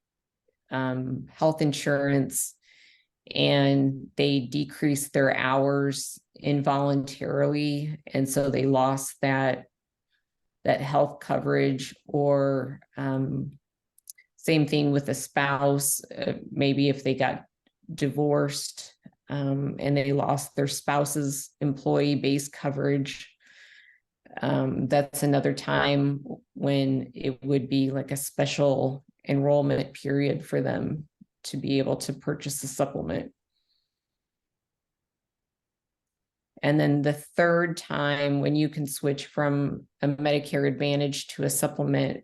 Speaker 2: health insurance, and they decreased their hours involuntarily, and so they lost that health coverage. Or same thing with a spouse, maybe if they got divorced and they lost their spouse's employee-based coverage, that's another time when it would be like a special enrollment period for them to be able to purchase a supplement. And then the third time when you can switch from a Medicare Advantage to a supplement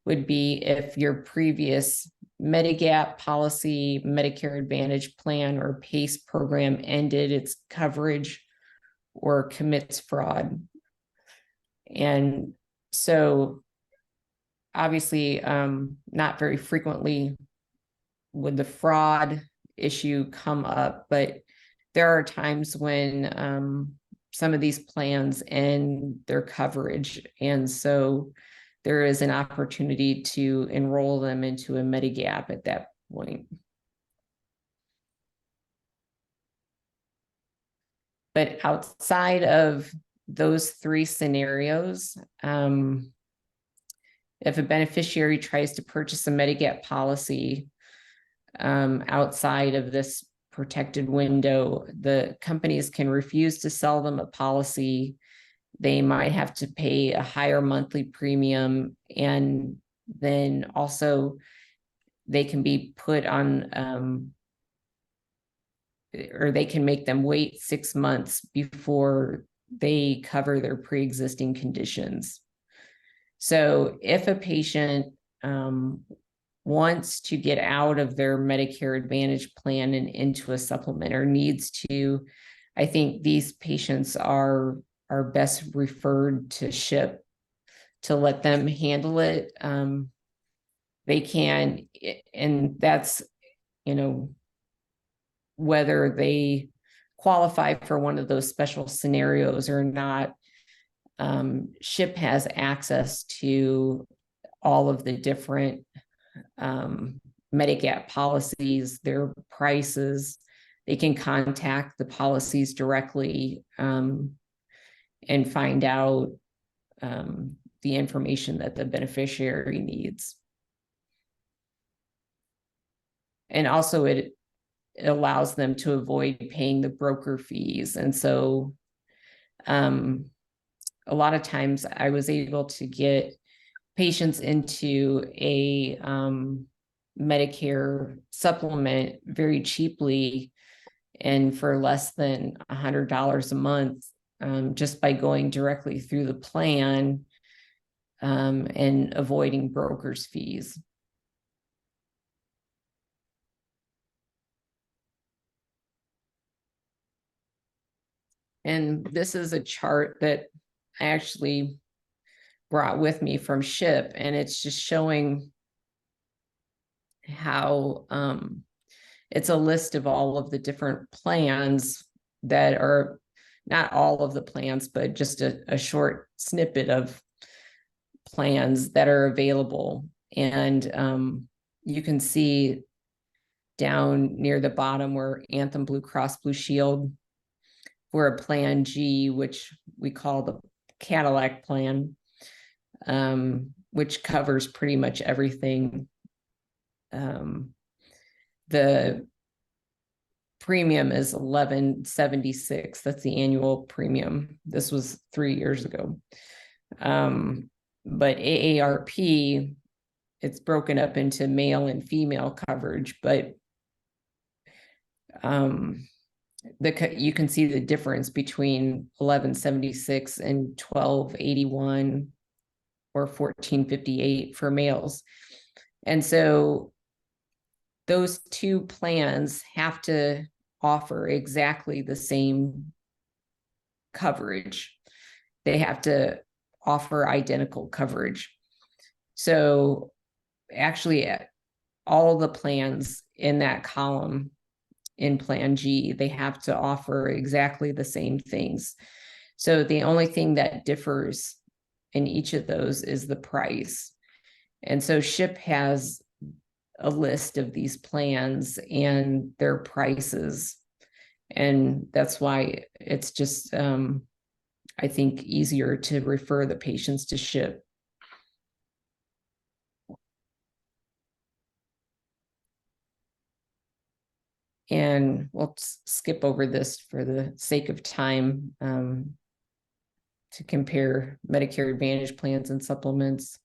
Speaker 2: would be if your previous Medigap policy, Medicare Advantage plan, or PACE program ended its coverage or commits fraud. And so obviously, not very frequently would the fraud issue come up, but there are times when some of these plans end their coverage. And so there is an opportunity to enroll them into a Medigap at that point. But outside of those three scenarios, if a beneficiary tries to purchase a Medigap policy outside of this protected window, the companies can refuse to sell them a policy. They might have to pay a higher monthly premium, and then also they can be put on, or they can make them wait 6 months before they cover their pre-existing conditions. So if a patient wants to get out of their Medicare Advantage plan and into a supplement, or needs to, I think these patients are best referred to SHIP to let them handle it. They can, and that's, you know, whether they qualify for one of those special scenarios or not. SHIP has access to all of the different Medigap policies, their prices. They can contact the policies directly and find out the information that the beneficiary needs. And also it allows them to avoid paying the broker fees. And so a lot of times I was able to get patients into a Medicare supplement very cheaply and for less than $100 a month, just by going directly through the plan and avoiding brokers' fees. And this is a chart that I actually brought with me from SHIP, and it's just showing how it's a list of all of the different plans that are, not all of the plans, but just a short snippet of plans that are available. And you can see down near the bottom where Anthem Blue Cross Blue Shield, for a plan G, which we call the Cadillac plan, which covers pretty much everything. The premium is $11.76. That's the annual premium. This was 3 years ago. But AARP, it's broken up into male and female coverage, but you can see the difference between 1176 and 1281 or 1458 for males. And so those two plans have to offer exactly the same coverage. They have to offer identical coverage. So actually all the plans in that column in Plan G, they have to offer exactly the same things. So the only thing that differs in each of those is the price. And so SHIP has a list of these plans and their prices. And that's why it's just, I think, easier to refer the patients to SHIP. And we'll skip over this for the sake of time to compare Medicare Advantage plans and supplements.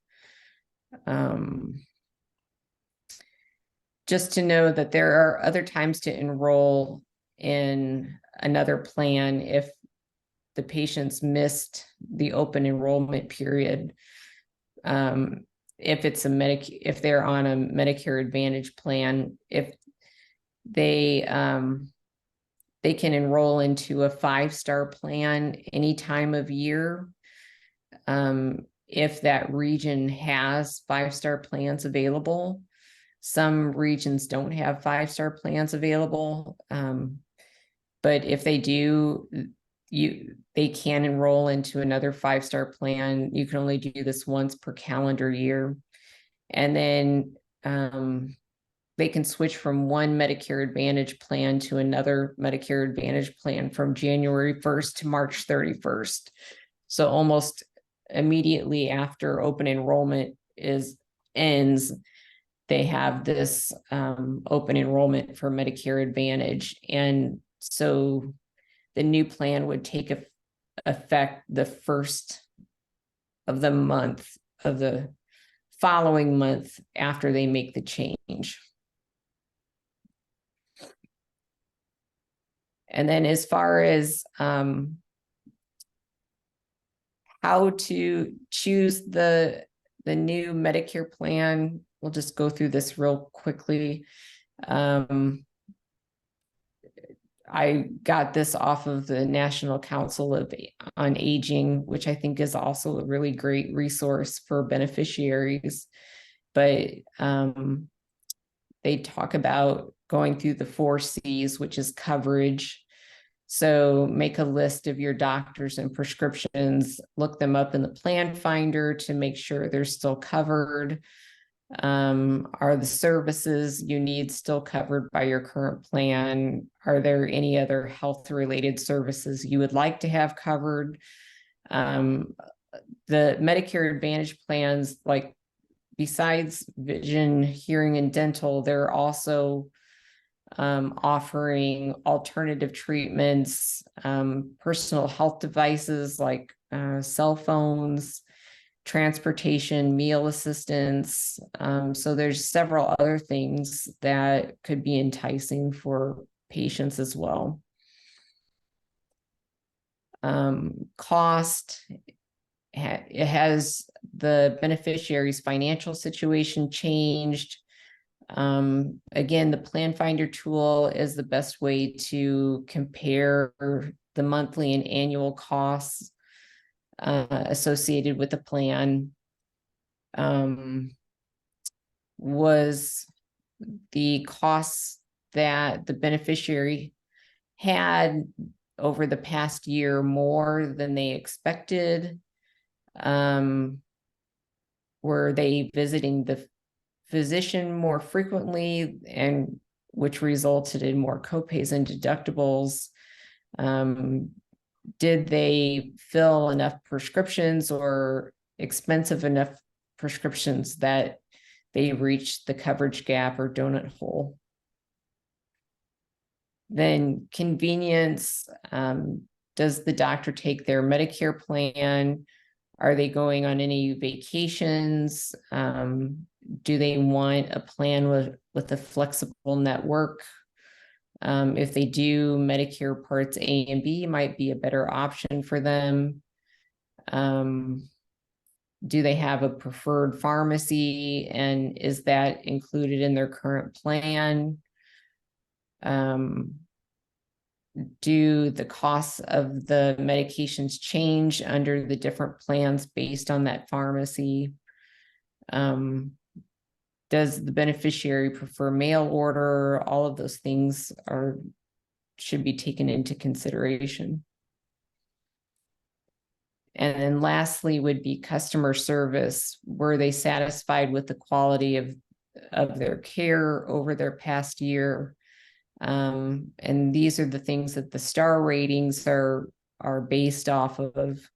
Speaker 2: Just to know that there are other times to enroll in another plan if the patients missed the open enrollment period. If it's if they're on a Medicare Advantage plan, if they can enroll into a 5-star plan any time of year. If that region has 5-star plans available. Some regions don't have 5-star plans available. But if they do, they can enroll into another 5-star plan. You can only do this once per calendar year. And then they can switch from one Medicare Advantage plan to another Medicare Advantage plan from January 1st to March 31st. So almost immediately after open enrollment ends, they have this open enrollment for Medicare Advantage. And so the new plan would take effect the first of the month of the following month after they make the change. And then as far as how to choose the new Medicare plan, we'll just go through this real quickly. I got this off of the National Council on Aging, which I think is also a really great resource for beneficiaries. But they talk about going through the 4 C's, which is coverage. So make a list of your doctors and prescriptions, look them up in the plan finder to make sure they're still covered. Are the services you need still covered by your current plan? Are there any other health related services you would like to have covered? The Medicare Advantage plans, like besides vision, hearing, and dental, they're also offering alternative treatments, personal health devices like cell phones, transportation, meal assistance. So there's several other things that could be enticing for patients as well. Cost, it has the beneficiary's financial situation changed. Again, the plan finder tool is the best way to compare the monthly and annual costs associated with the plan. Was the costs that the beneficiary had over the past year more than they expected? Were they visiting the physician more frequently, and which resulted in more copays and deductibles? Did they fill enough prescriptions or expensive enough prescriptions that they reached the coverage gap or donut hole? Then convenience, does the doctor take their Medicare plan? Are they going on any vacations? Do they want a plan with a flexible network? If they do, Medicare Parts A and B might be a better option for them. Do they have a preferred pharmacy, and is that included in their current plan? Do the costs of the medications change under the different plans based on that pharmacy? Does the beneficiary prefer mail order? All of those things should be taken into consideration. And then lastly would be customer service. Were they satisfied with the quality of their care over their past year? And these are the things that the star ratings are based off of.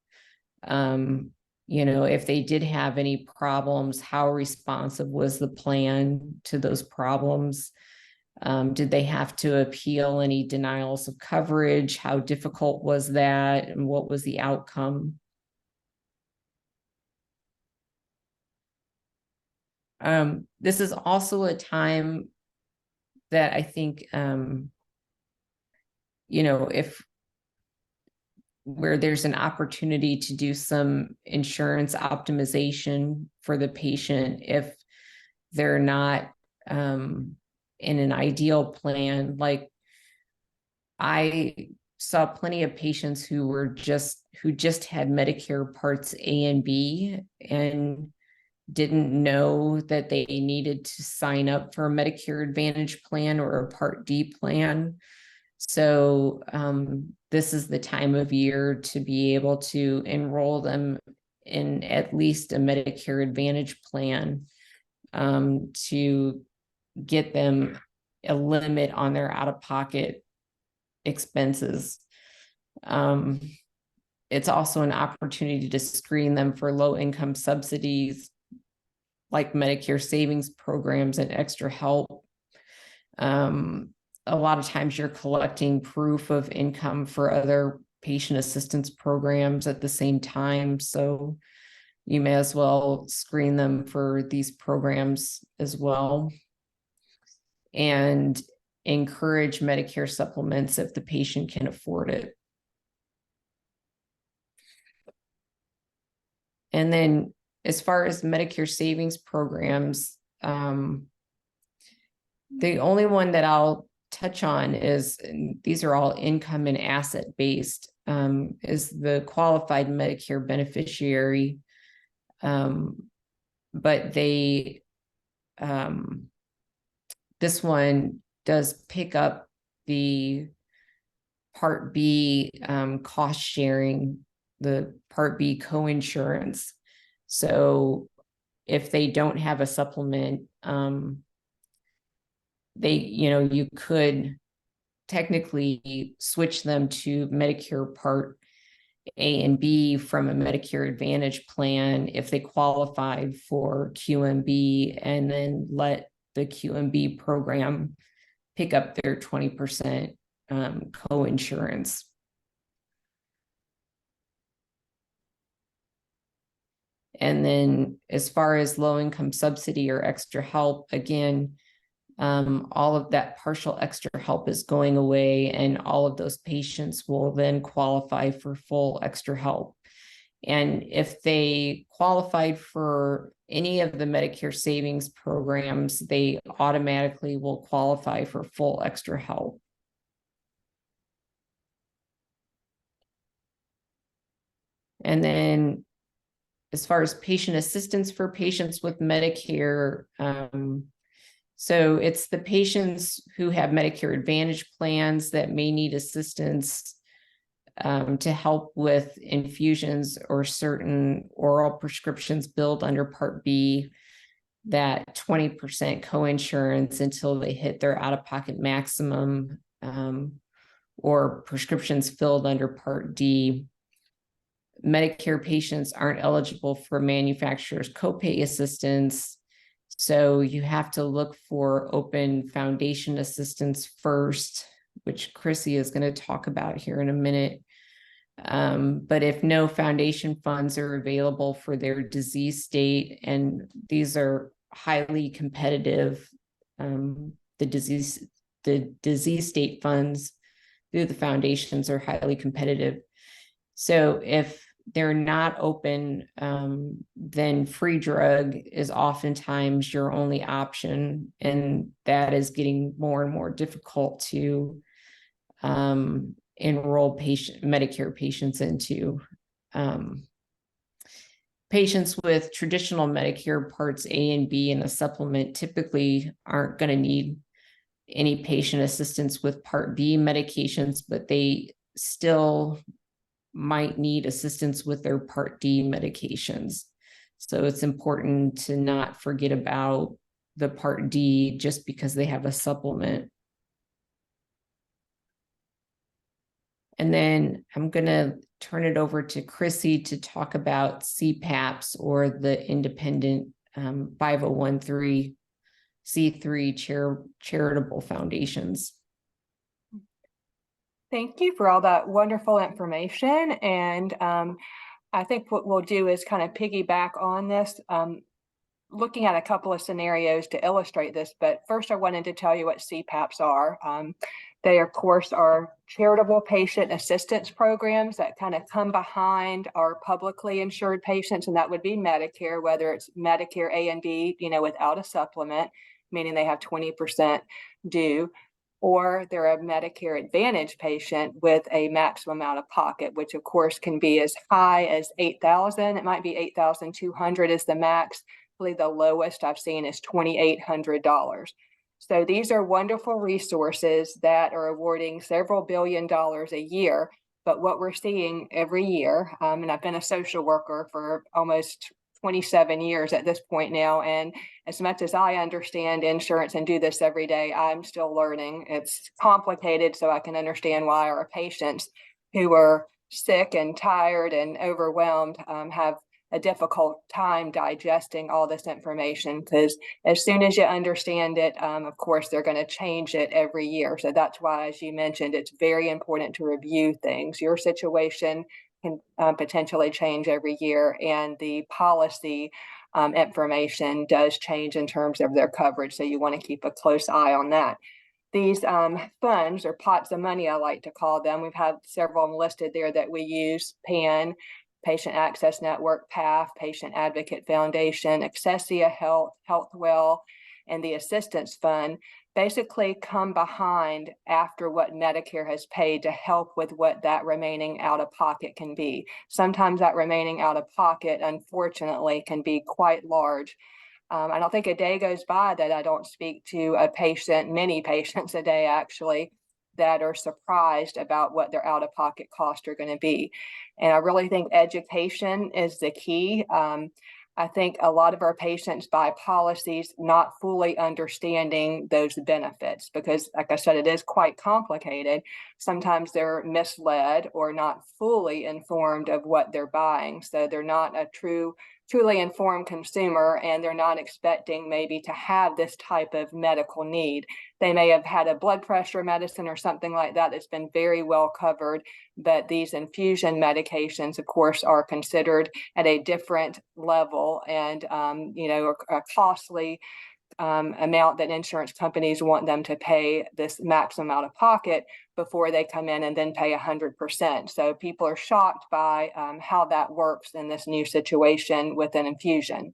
Speaker 2: If they did have any problems, how responsive was the plan to those problems? Did they have to appeal any denials of coverage? How difficult was that? And what was the outcome? This is also a time that I think, where there's an opportunity to do some insurance optimization for the patient if they're not in an ideal plan. Like, I saw plenty of patients who just had Medicare Parts A and B and didn't know that they needed to sign up for a Medicare Advantage plan or a Part D plan. So this is the time of year to be able to enroll them in at least a Medicare Advantage plan to get them a limit on their out-of-pocket expenses. It's also an opportunity to screen them for low-income subsidies like Medicare savings programs and extra help. A lot of times you're collecting proof of income for other patient assistance programs at the same time. So you may as well screen them for these programs as well. And encourage Medicare supplements if the patient can afford it. And then as far as Medicare savings programs, the only one that I'll touch on is, and these are all income and asset based, is the qualified Medicare beneficiary. But they, this one does pick up the Part B cost sharing, the Part B coinsurance. So if they don't have a supplement, you could technically switch them to Medicare Part A and B from a Medicare Advantage plan if they qualified for QMB, and then let the QMB program pick up their 20% coinsurance. And then as far as low-income subsidy or extra help, again, all of that partial extra help is going away, and all of those patients will then qualify for full extra help. And if they qualified for any of the Medicare savings programs, they automatically will qualify for full extra help. And then as far as patient assistance for patients with Medicare, so it's the patients who have Medicare Advantage plans that may need assistance to help with infusions or certain oral prescriptions billed under Part B, that 20% coinsurance until they hit their out-of-pocket maximum, or prescriptions filled under Part D. Medicare patients aren't eligible for manufacturer's copay assistance. So you have to look for open foundation assistance first, which Chrissie is going to talk about here in a minute. But if no foundation funds are available for their disease state, and these are highly competitive, the disease state funds through the foundations are highly competitive. So if they're not open, then free drug is oftentimes your only option, and that is getting more and more difficult to enroll Medicare patients into. Patients with traditional Medicare Parts A and B and a supplement typically aren't going to need any patient assistance with Part B medications, but they still might need assistance with their Part D medications. So it's important to not forget about the Part D just because they have a supplement. And then I'm going to turn it over to Chrissie to talk about CPAPs, or the independent 501(c)(3) charitable foundations.
Speaker 1: Thank you for all that wonderful information. And I think what we'll do is kind of piggyback on this, looking at a couple of scenarios to illustrate this. But first, I wanted to tell you what CPAPs are. They, of course, are charitable patient assistance programs that kind of come behind our publicly insured patients, and that would be Medicare, whether it's Medicare A and B, without a supplement, meaning they have 20% due, or they're a Medicare Advantage patient with a maximum out of pocket, which of course can be as high as $8,000. It might be $8,200 is the max. I believe the lowest I've seen is $2,800. So these are wonderful resources that are awarding several $billion a year. But what we're seeing every year, and I've been a social worker for almost 27 years at this point now. And as much as I understand insurance and do this every day, I'm still learning. It's complicated, so I can understand why our patients who are sick and tired and overwhelmed have a difficult time digesting all this information, because as soon as you understand it, of course, they're going to change it every year. So that's why, as you mentioned, it's very important to review things. Your situation can potentially change every year, and the policy information does change in terms of their coverage. So you want to keep a close eye on that. These funds, or pots of money, I like to call them, we've had several of them listed there that we use: PAN, Patient Access Network, PAF, Patient Advocate Foundation, Accessia Health, HealthWell, and the Assistance Fund, basically come behind after what Medicare has paid to help with what that remaining out-of-pocket can be. Sometimes that remaining out-of-pocket, unfortunately, can be quite large. I don't think a day goes by that I don't speak to a patient, many patients a day actually, that are surprised about what their out-of-pocket costs are going to be. And I really think education is the key. I think a lot of our patients buy policies not fully understanding those benefits because, like I said, it is quite complicated. Sometimes they're misled or not fully informed of what they're buying. So they're not a truly informed consumer, and they're not expecting maybe to have this type of medical need. They may have had a blood pressure medicine or something like that that's been very well covered, but these infusion medications, of course, are considered at a different level and, a costly amount that insurance companies want them to pay this maximum out of pocket before they come in and then pay 100%. So people are shocked by how that works in this new situation with an infusion.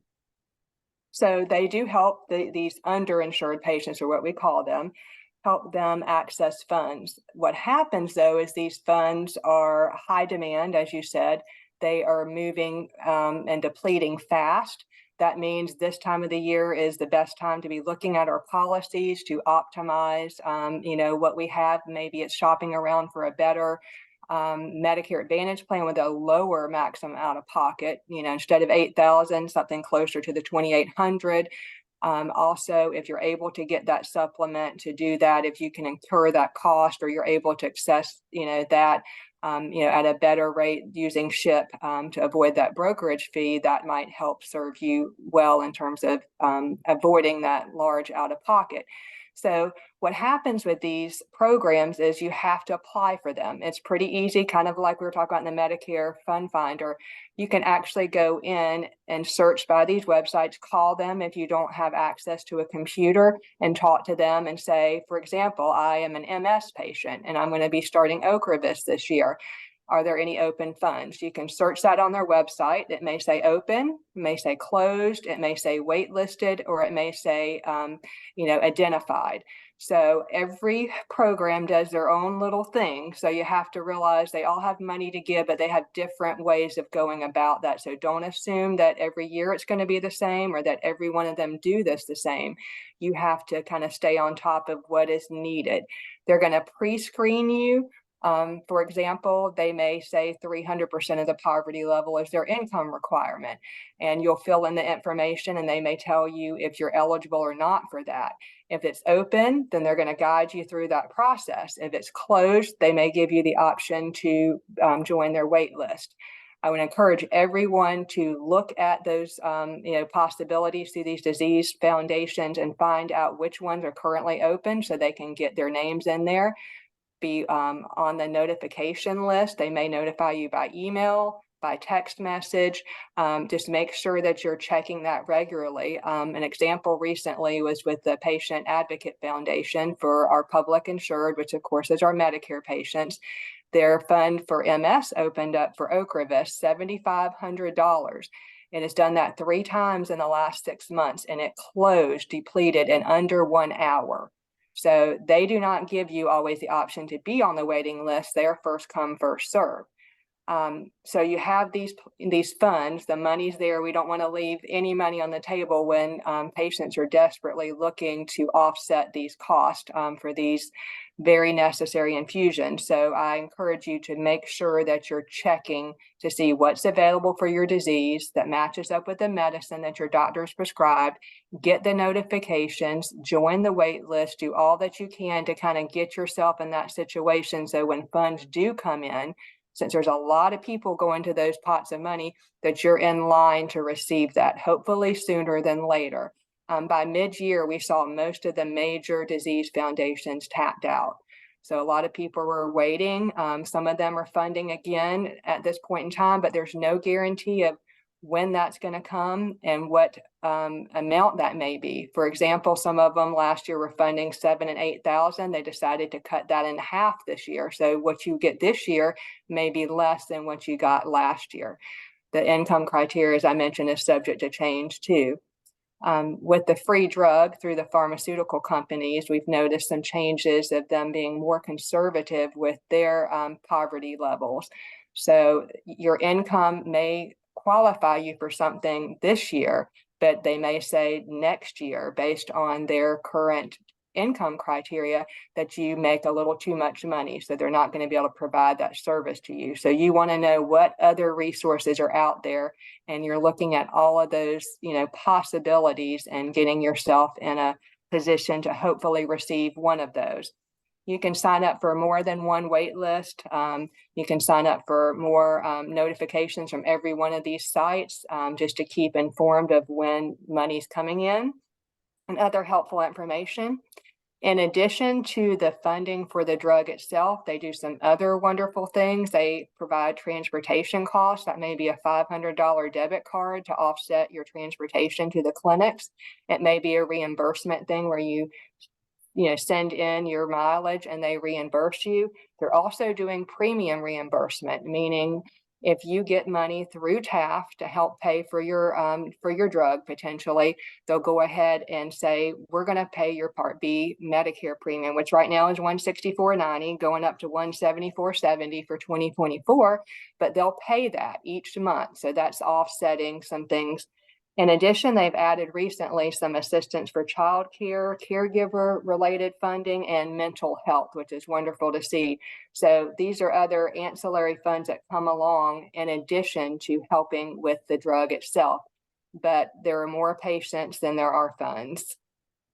Speaker 1: So they do help these underinsured patients, or what we call them, help them access funds. What happens, though, is these funds are high demand, as you said. They are moving and depleting fast. That means this time of the year is the best time to be looking at our policies to optimize, what we have. Maybe it's shopping around for a better Medicare Advantage plan with a lower maximum out of pocket, instead of $8,000, something closer to the $2,800. Also, if you're able to get that supplement to do that, if you can incur that cost, or you're able to access, that, at a better rate using SHIP to avoid that brokerage fee, that might help serve you well in terms of avoiding that large out of pocket. So what happens with these programs is you have to apply for them. It's pretty easy, kind of like we were talking about in the Medicare Fund Finder. You can actually go in and search by these websites, call them if you don't have access to a computer, and talk to them and say, for example, I am an MS patient and I'm going to be starting Ocrevus this year. Are there any open funds? You can search that on their website. It may say open, it may say closed, it may say waitlisted, or it may say, identified. So every program does their own little thing. So you have to realize they all have money to give, but they have different ways of going about that. So don't assume that every year it's going to be the same, or that every one of them do this the same. You have to kind of stay on top of what is needed. They're going to pre-screen you. For example, they may say 300% of the poverty level is their income requirement, and you'll fill in the information and they may tell you if you're eligible or not for that. If it's open, then they're going to guide you through that process. If it's closed, they may give you the option to join their wait list. I would encourage everyone to look at those possibilities through these disease foundations and find out which ones are currently open so they can get their names in there. Be on the notification list. They may notify you by email, by text message. Just make sure that you're checking that regularly. An example recently was with the Patient Advocate Foundation for our public insured, which of course is our Medicare patients. Their fund for MS opened up for Ocrevus, $7,500. It has done that 3 times in the last 6 months, and it closed, depleted in under 1 hour. So they do not give you always the option to be on the waiting list. They're first come, first serve. So you have these funds, the money's there. We don't want to leave any money on the table when patients are desperately looking to offset these costs for these very necessary infusions. So I encourage you to make sure that you're checking to see what's available for your disease that matches up with the medicine that your doctor's prescribed. Get the notifications, join the wait list, do all that you can to kind of get yourself in that situation. So when funds do come in, since there's a lot of people going to those pots of money, that you're in line to receive that, hopefully sooner than later. By mid-year, we saw most of the major disease foundations tapped out. So a lot of people were waiting. Some of them are funding again at this point in time, but there's no guarantee of when that's going to come and what amount that may be. For example, some of them last year were funding 7,000 and 8,000. They decided to cut that in half this year. So what you get this year may be less than what you got last year. The income criteria, as I mentioned, is subject to change too. With the free drug through the pharmaceutical companies, we've noticed some changes of them being more conservative with their poverty levels. So your income may qualify you for something this year, but they may say next year, based on their current income criteria, that you make a little too much money. So they're not going to be able to provide that service to you. So you want to know what other resources are out there, and you're looking at all of those, possibilities and getting yourself in a position to hopefully receive one of those. You can sign up for more than one wait list. You can sign up for more notifications from every one of these sites just to keep informed of when money's coming in and other helpful information. In addition to the funding for the drug itself, they do some other wonderful things. They provide transportation costs. That may be a $500 debit card to offset your transportation to the clinics. It may be a reimbursement thing where you send in your mileage and they reimburse you. They're also doing premium reimbursement, meaning if you get money through TAF to help pay for your drug, potentially, they'll go ahead and say, we're going to pay your Part B Medicare premium, which right now is $164.90, going up to $174.70 for 2024, but they'll pay that each month. So that's offsetting some things. In addition, they've added recently some assistance for child care, caregiver related funding, and mental health, which is wonderful to see. So these are other ancillary funds that come along in addition to helping with the drug itself. But there are more patients than there are funds,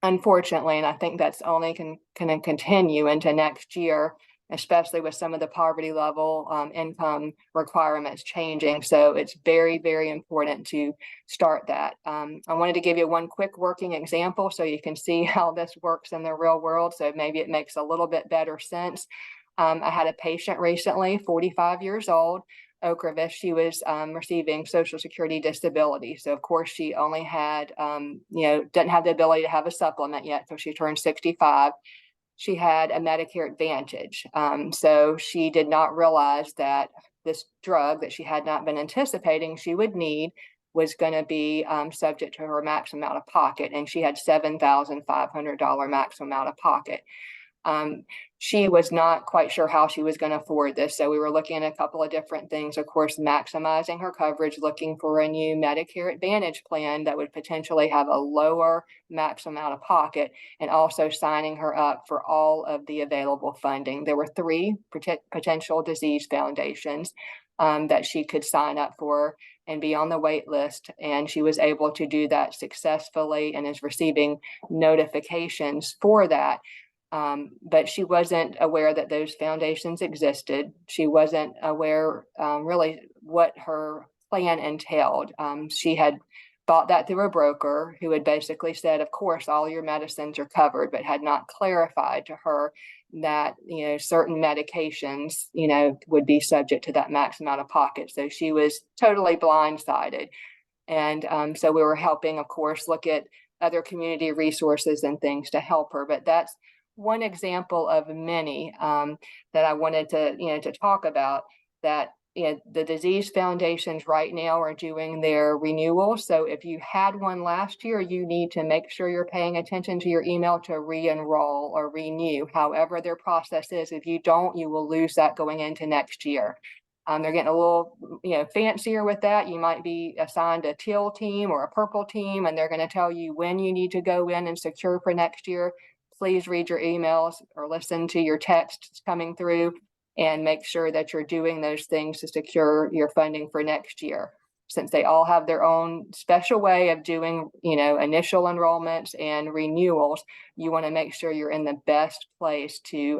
Speaker 1: unfortunately, and I think that's only going to continue into next year, especially with some of the poverty level income requirements changing. So it's very, very important to start that. I wanted to give you one quick working example so you can see how this works in the real world. So maybe it makes a little bit better sense. I had a patient recently, 45 years old, Oak River. She was receiving Social Security disability. So of course she only had, didn't have the ability to have a supplement yet. So she turned 65. She had a Medicare Advantage. So she did not realize that this drug that she had not been anticipating she would need was going to be subject to her maximum out of pocket. And she had $7,500 maximum out of pocket. She was not quite sure how she was going to afford this. So we were looking at a couple of different things, of course, maximizing her coverage, looking for a new Medicare Advantage plan that would potentially have a lower maximum out of pocket, and also signing her up for all of the available funding. There were 3 potential disease foundations that she could sign up for and be on the wait list. And she was able to do that successfully and is receiving notifications for that. But she wasn't aware that those foundations existed. She wasn't aware really what her plan entailed. She had bought that through a broker who had basically said, of course, all your medicines are covered, but had not clarified to her that, certain medications, would be subject to that maximum out of pocket. So she was totally blindsided. And so we were helping, of course, look at other community resources and things to help her. But that's one example of many that I wanted to talk about, that the disease foundations right now are doing their renewal. So if you had one last year, you need to make sure you're paying attention to your email to re-enroll or renew, however their process is. If you don't, you will lose that going into next year. They're getting a little, fancier with that. You might be assigned a teal team or a purple team, and they're going to tell you when you need to go in and secure for next year. Please read your emails or listen to your texts coming through and make sure that you're doing those things to secure your funding for next year. Since they all have their own special way of doing, initial enrollments and renewals, you want to make sure you're in the best place to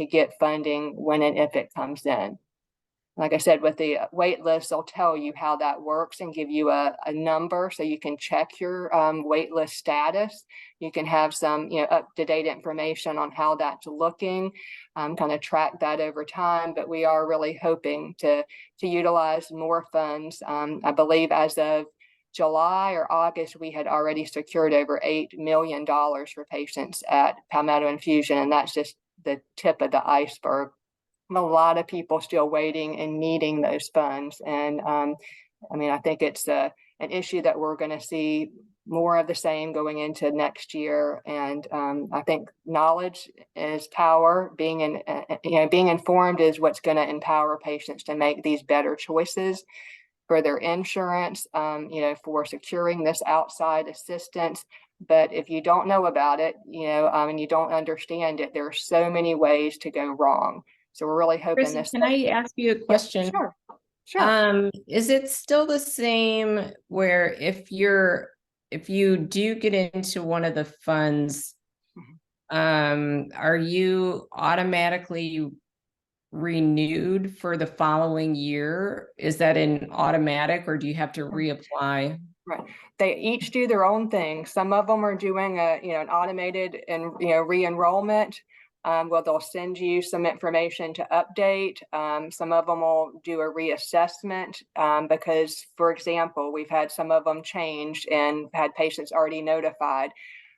Speaker 1: get funding when and if it comes in. Like I said, with the wait list, they'll tell you how that works and give you a number so you can check your wait list status. You can have some up-to-date information on how that's looking, kind of track that over time. But we are really hoping to utilize more funds. I believe as of July or August, we had already secured over $8 million for patients at Palmetto Infusion, and that's just the tip of the iceberg. A lot of people still waiting and needing those funds. And I think it's an issue that we're going to see more of the same going into next year. And I think knowledge is power. Being informed is what's going to empower patients to make these better choices for their insurance, for securing this outside assistance. But if you don't know about it, and you don't understand it, there are so many ways to go wrong. So we're really hoping
Speaker 2: Chrissie, can I ask you a question?
Speaker 1: Yeah, sure.
Speaker 2: Is it still the same where if you do get into one of the funds, are you automatically renewed for the following year? Is that an automatic, or do you have to reapply?
Speaker 1: Right. They each do their own thing. Some of them are doing an automated and re-enrollment. They'll send you some information to update. Some of them will do a reassessment because, for example, we've had some of them changed and had patients already notified.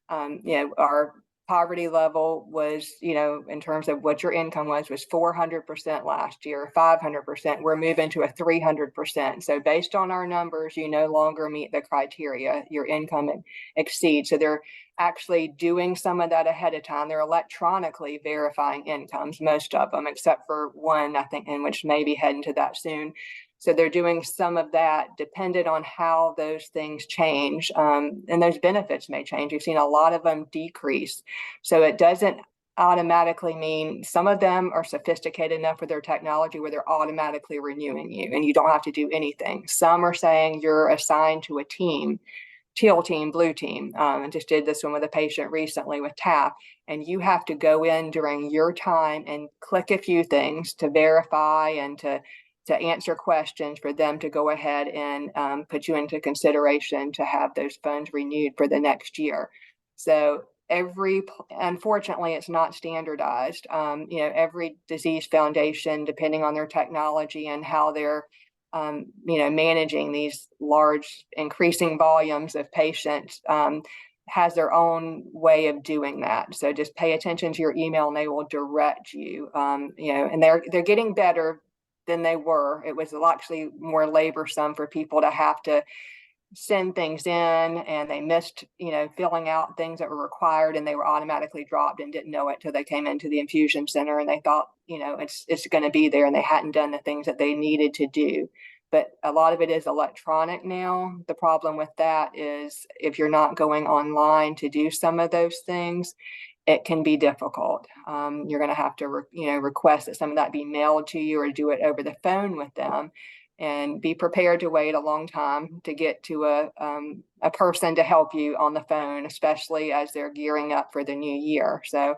Speaker 1: Our poverty level was, in terms of what your income was 400% last year, 500%. We're moving to a 300%. So based on our numbers, you no longer meet the criteria. Your income exceeds. So they're actually doing some of that ahead of time. They're electronically verifying incomes, most of them, except for one, I think, in which may be heading to that soon. So they're doing some of that dependent on how those things change. And those benefits may change. We've seen a lot of them decrease. So it doesn't automatically mean, some of them are sophisticated enough with their technology where they're automatically renewing you and you don't have to do anything. Some are saying you're assigned to a team, teal team, blue team. I just did this one with a patient recently with TAP, and you have to go in during your time and click a few things to verify and to answer questions for them to go ahead and put you into consideration to have those funds renewed for the next year. So unfortunately, it's not standardized. Every disease foundation, depending on their technology and how they're managing these large increasing volumes of patients, has their own way of doing that. So just pay attention to your email and they will direct you, and they're getting better than they were. It was actually more laborsome for people to have to send things in, and they missed, filling out things that were required, and they were automatically dropped and didn't know it till they came into the infusion center and they thought, it's going to be there, and they hadn't done the things that they needed to do. But a lot of it is electronic now. The problem with that is if you're not going online to do some of those things, it can be difficult. You're going to have to, request that some of that be mailed to you or do it over the phone with them, and be prepared to wait a long time to get to a person to help you on the phone, especially as they're gearing up for the new year. So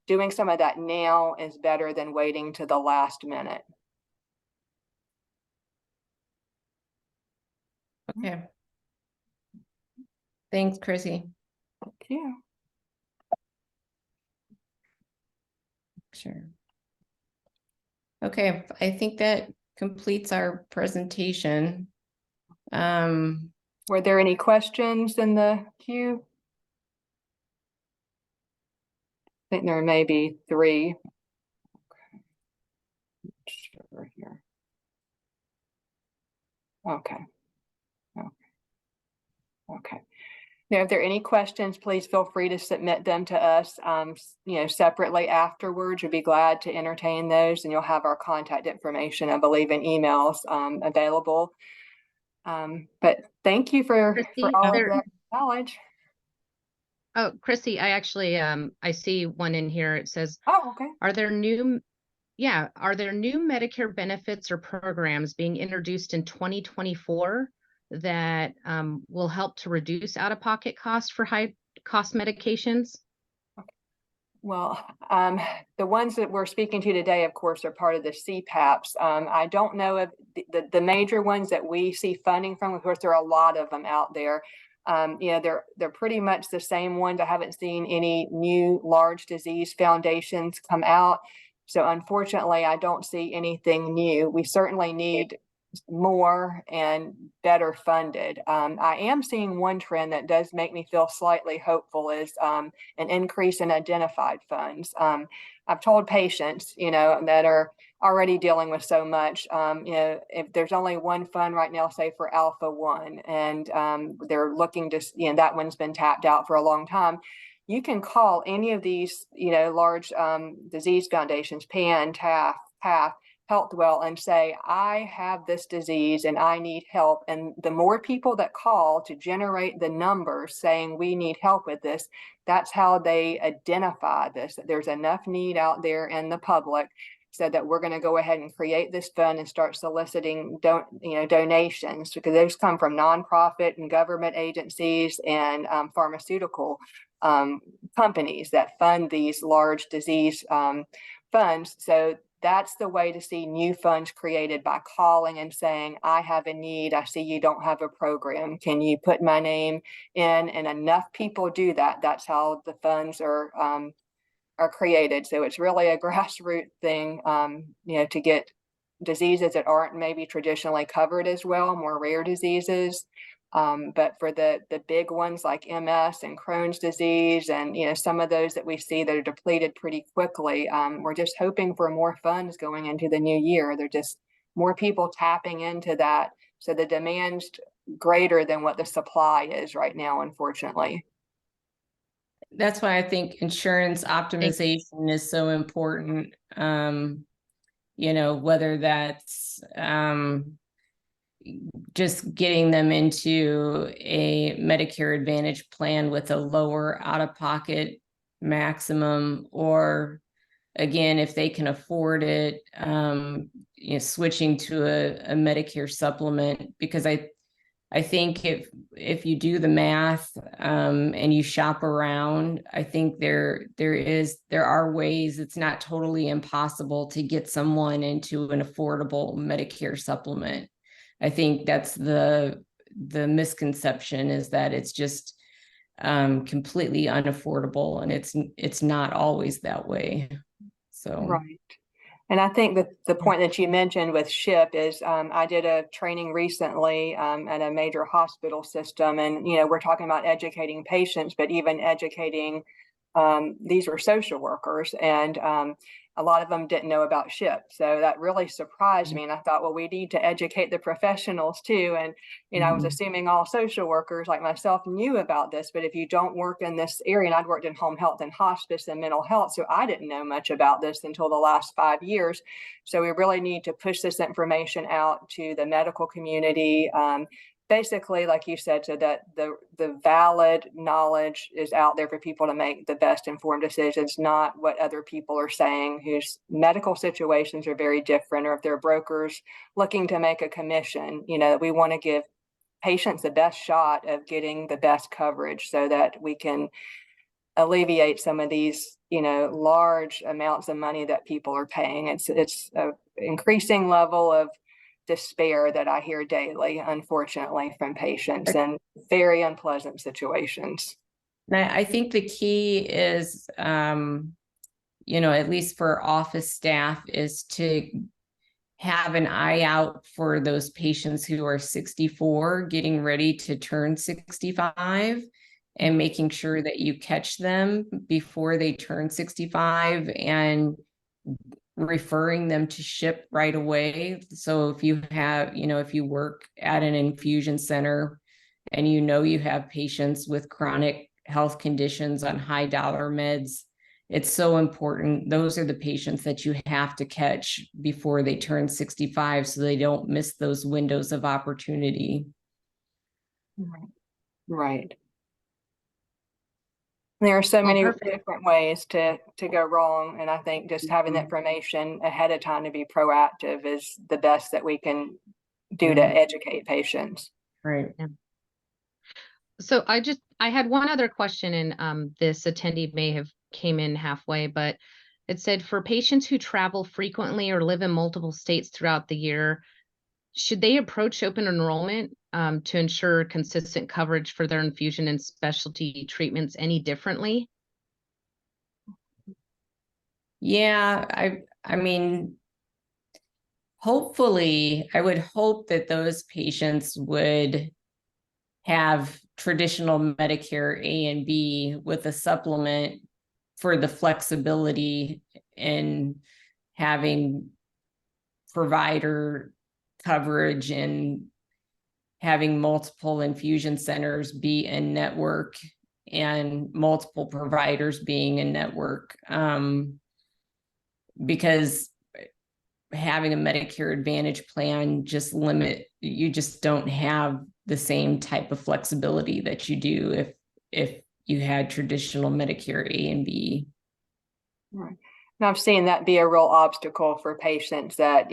Speaker 1: doing some of that now is better than waiting to the last minute.
Speaker 2: Okay. Thanks, Chrissie.
Speaker 1: Thank you.
Speaker 2: Sure. Okay, I think that completes our presentation.
Speaker 1: Were there any questions in the queue? I think there may be 3. Over here. Okay. Okay. if there are any questions, please feel free to submit them to us, separately afterwards. We'd be glad to entertain those, and you'll have our contact information, I believe, in emails available. But thank you for
Speaker 3: Chrissie,
Speaker 1: all of that knowledge.
Speaker 3: Oh, Chrissie, I actually, I see one in here. It says,
Speaker 1: Oh, okay.
Speaker 3: are there new Medicare benefits or programs being introduced in 2024 that will help to reduce out-of-pocket costs for high-cost medications?
Speaker 1: Well, the ones that we're speaking to today, of course, are part of the CPAPs. I don't know if the major ones that we see funding from. Of course, there are a lot of them out there. They're pretty much the same ones. I haven't seen any new large disease foundations come out. So unfortunately, I don't see anything new. We certainly need more and better funded. I am seeing one trend that does make me feel slightly hopeful is an increase in identified funds. I've told patients, that are already dealing with so much, if there's only one fund right now, say for Alpha One, and they're looking to, that one's been tapped out for a long time. You can call any of these, large disease foundations, PAN, TAF, PAF, Healthwell, and say, I have this disease and I need help. And the more people that call to generate the numbers saying we need help with this, that's how they identify this, that there's enough need out there in the public, so that we're going to go ahead and create this fund and start soliciting donations, because those come from nonprofit and government agencies and pharmaceutical companies that fund these large disease funds. So that's the way to see new funds created, by calling and saying, I have a need. I see you don't have a program. Can you put my name in? And enough people do that. That's how the funds are created. So it's really a grassroots thing, to get diseases that aren't maybe traditionally covered as well, more rare diseases. But for the big ones like MS and Crohn's disease, and some of those that we see that are depleted pretty quickly, we're just hoping for more funds going into the new year. They're just more people tapping into that, so the demand's greater than what the supply is right now, unfortunately.
Speaker 2: That's why I think insurance optimization is so important. Whether that's just getting them into a Medicare Advantage plan with a lower out-of-pocket maximum, or again, if they can afford it, switching to a Medicare supplement. Because I think if you do the math and you shop around, I think there are ways. It's not totally impossible to get someone into an affordable Medicare supplement. I think that's the misconception, is that it's just completely unaffordable, and it's not always that way. So
Speaker 1: right. And I think that the point that you mentioned with SHIP is, I did a training recently at a major hospital system, and we're talking about educating patients, but even educating, these were social workers, and a lot of them didn't know about SHIP. So that really surprised me. And I thought, well, we need to educate the professionals too. And, I was assuming all social workers like myself knew about this, but if you don't work in this area, and I'd worked in home health and hospice and mental health, so I didn't know much about this until the last 5 years. So we really need to push this information out to the medical community, basically, like you said, so that the valid knowledge is out there for people to make the best informed decisions, not what other people are saying, whose medical situations are very different, or if they're brokers looking to make a commission. We want to give patients the best shot of getting the best coverage, so that we can alleviate some of these, large amounts of money that people are paying. It's an increasing level of despair that I hear daily, unfortunately, from patients, and very unpleasant situations.
Speaker 2: I think the key is, at least for office staff, is to have an eye out for those patients who are 64, getting ready to turn 65, and making sure that you catch them before they turn 65, and referring them to SHIP right away. So if you have, if you work at an infusion center, and you have patients with chronic health conditions on high dollar meds, it's so important. Those are the patients that you have to catch before they turn 65 so they don't miss those windows of opportunity.
Speaker 1: Right. There are so many different ways to go wrong, and I think just having the information ahead of time to be proactive is the best that we can do to educate patients.
Speaker 2: Right.
Speaker 3: Yeah. So I had one other question, and this attendee may have came in halfway, but it said, for patients who travel frequently or live in multiple states throughout the year, should they approach open enrollment to ensure consistent coverage for their infusion and specialty treatments any differently?
Speaker 2: Yeah, I mean, hopefully, I would hope that those patients would have traditional Medicare A and B with a supplement for the flexibility in having provider coverage and having multiple infusion centers be in network and multiple providers being in network. Because having a Medicare Advantage plan you just don't have the same type of flexibility that you do if you had traditional Medicare A and B.
Speaker 1: Right. And I've seen that be a real obstacle for patients that,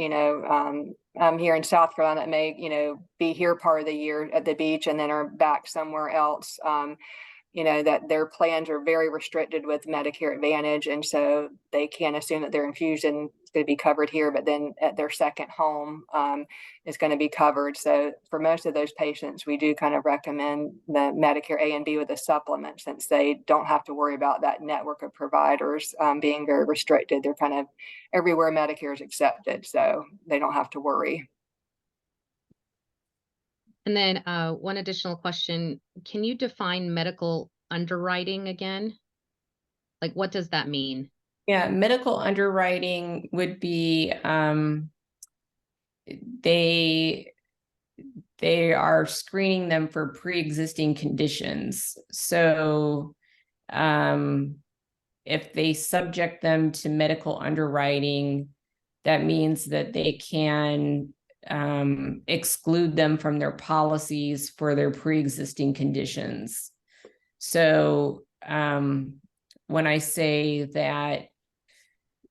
Speaker 1: I'm here in South Carolina that may, be here part of the year at the beach and then are back somewhere else. That their plans are very restricted with Medicare Advantage. And so they can't assume that their infusion is going to be covered here, but then at their second home is going to be covered. So for most of those patients, we do kind of recommend the Medicare A and B with a supplement, since they don't have to worry about that network of providers being very restricted. They're kind of everywhere Medicare is accepted, so they don't have to worry.
Speaker 3: And then one additional question, can you define medical underwriting again? Like, what does that mean?
Speaker 2: Yeah, medical underwriting would be they are screening them for pre-existing conditions. So if they subject them to medical underwriting, that means that they can exclude them from their policies for their pre-existing conditions. So when I say that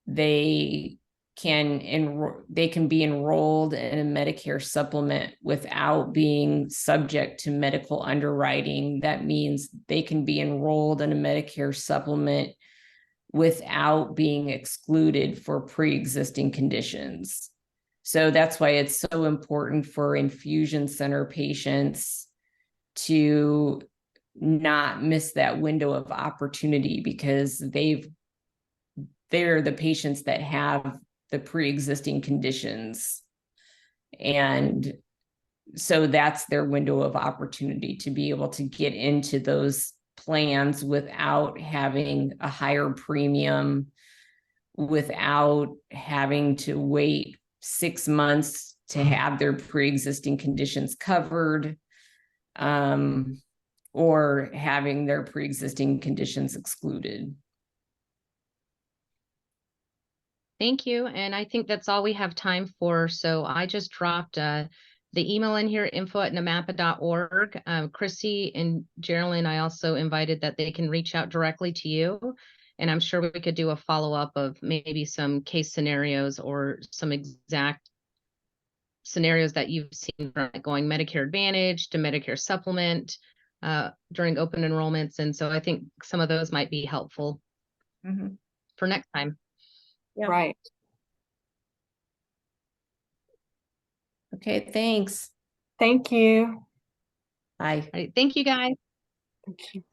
Speaker 2: they can be enrolled in a Medicare supplement without being subject to medical underwriting, that means they can be enrolled in a Medicare supplement without being excluded for pre-existing conditions. So that's why it's so important for infusion center patients to not miss that window of opportunity, because they're the patients that have the pre-existing conditions. And so that's their window of opportunity to be able to get into those plans without having a higher premium, without having to wait 6 months to have their pre-existing conditions covered, or having their pre-existing conditions excluded.
Speaker 3: Thank you. And I think that's all we have time for. So I just dropped the email in here, info@namapa.org. Chrissie and Jerilyn, I also invited that they can reach out directly to you. And I'm sure we could do a follow-up of maybe some case scenarios or some exact scenarios that you've seen, from going Medicare Advantage to Medicare Supplement during open enrollments. And so I think some of those might be helpful for next time.
Speaker 2: Yeah.
Speaker 1: Right.
Speaker 2: Okay, thanks.
Speaker 1: Thank you.
Speaker 2: Bye.
Speaker 3: All right, thank you, guys.
Speaker 1: Thank you.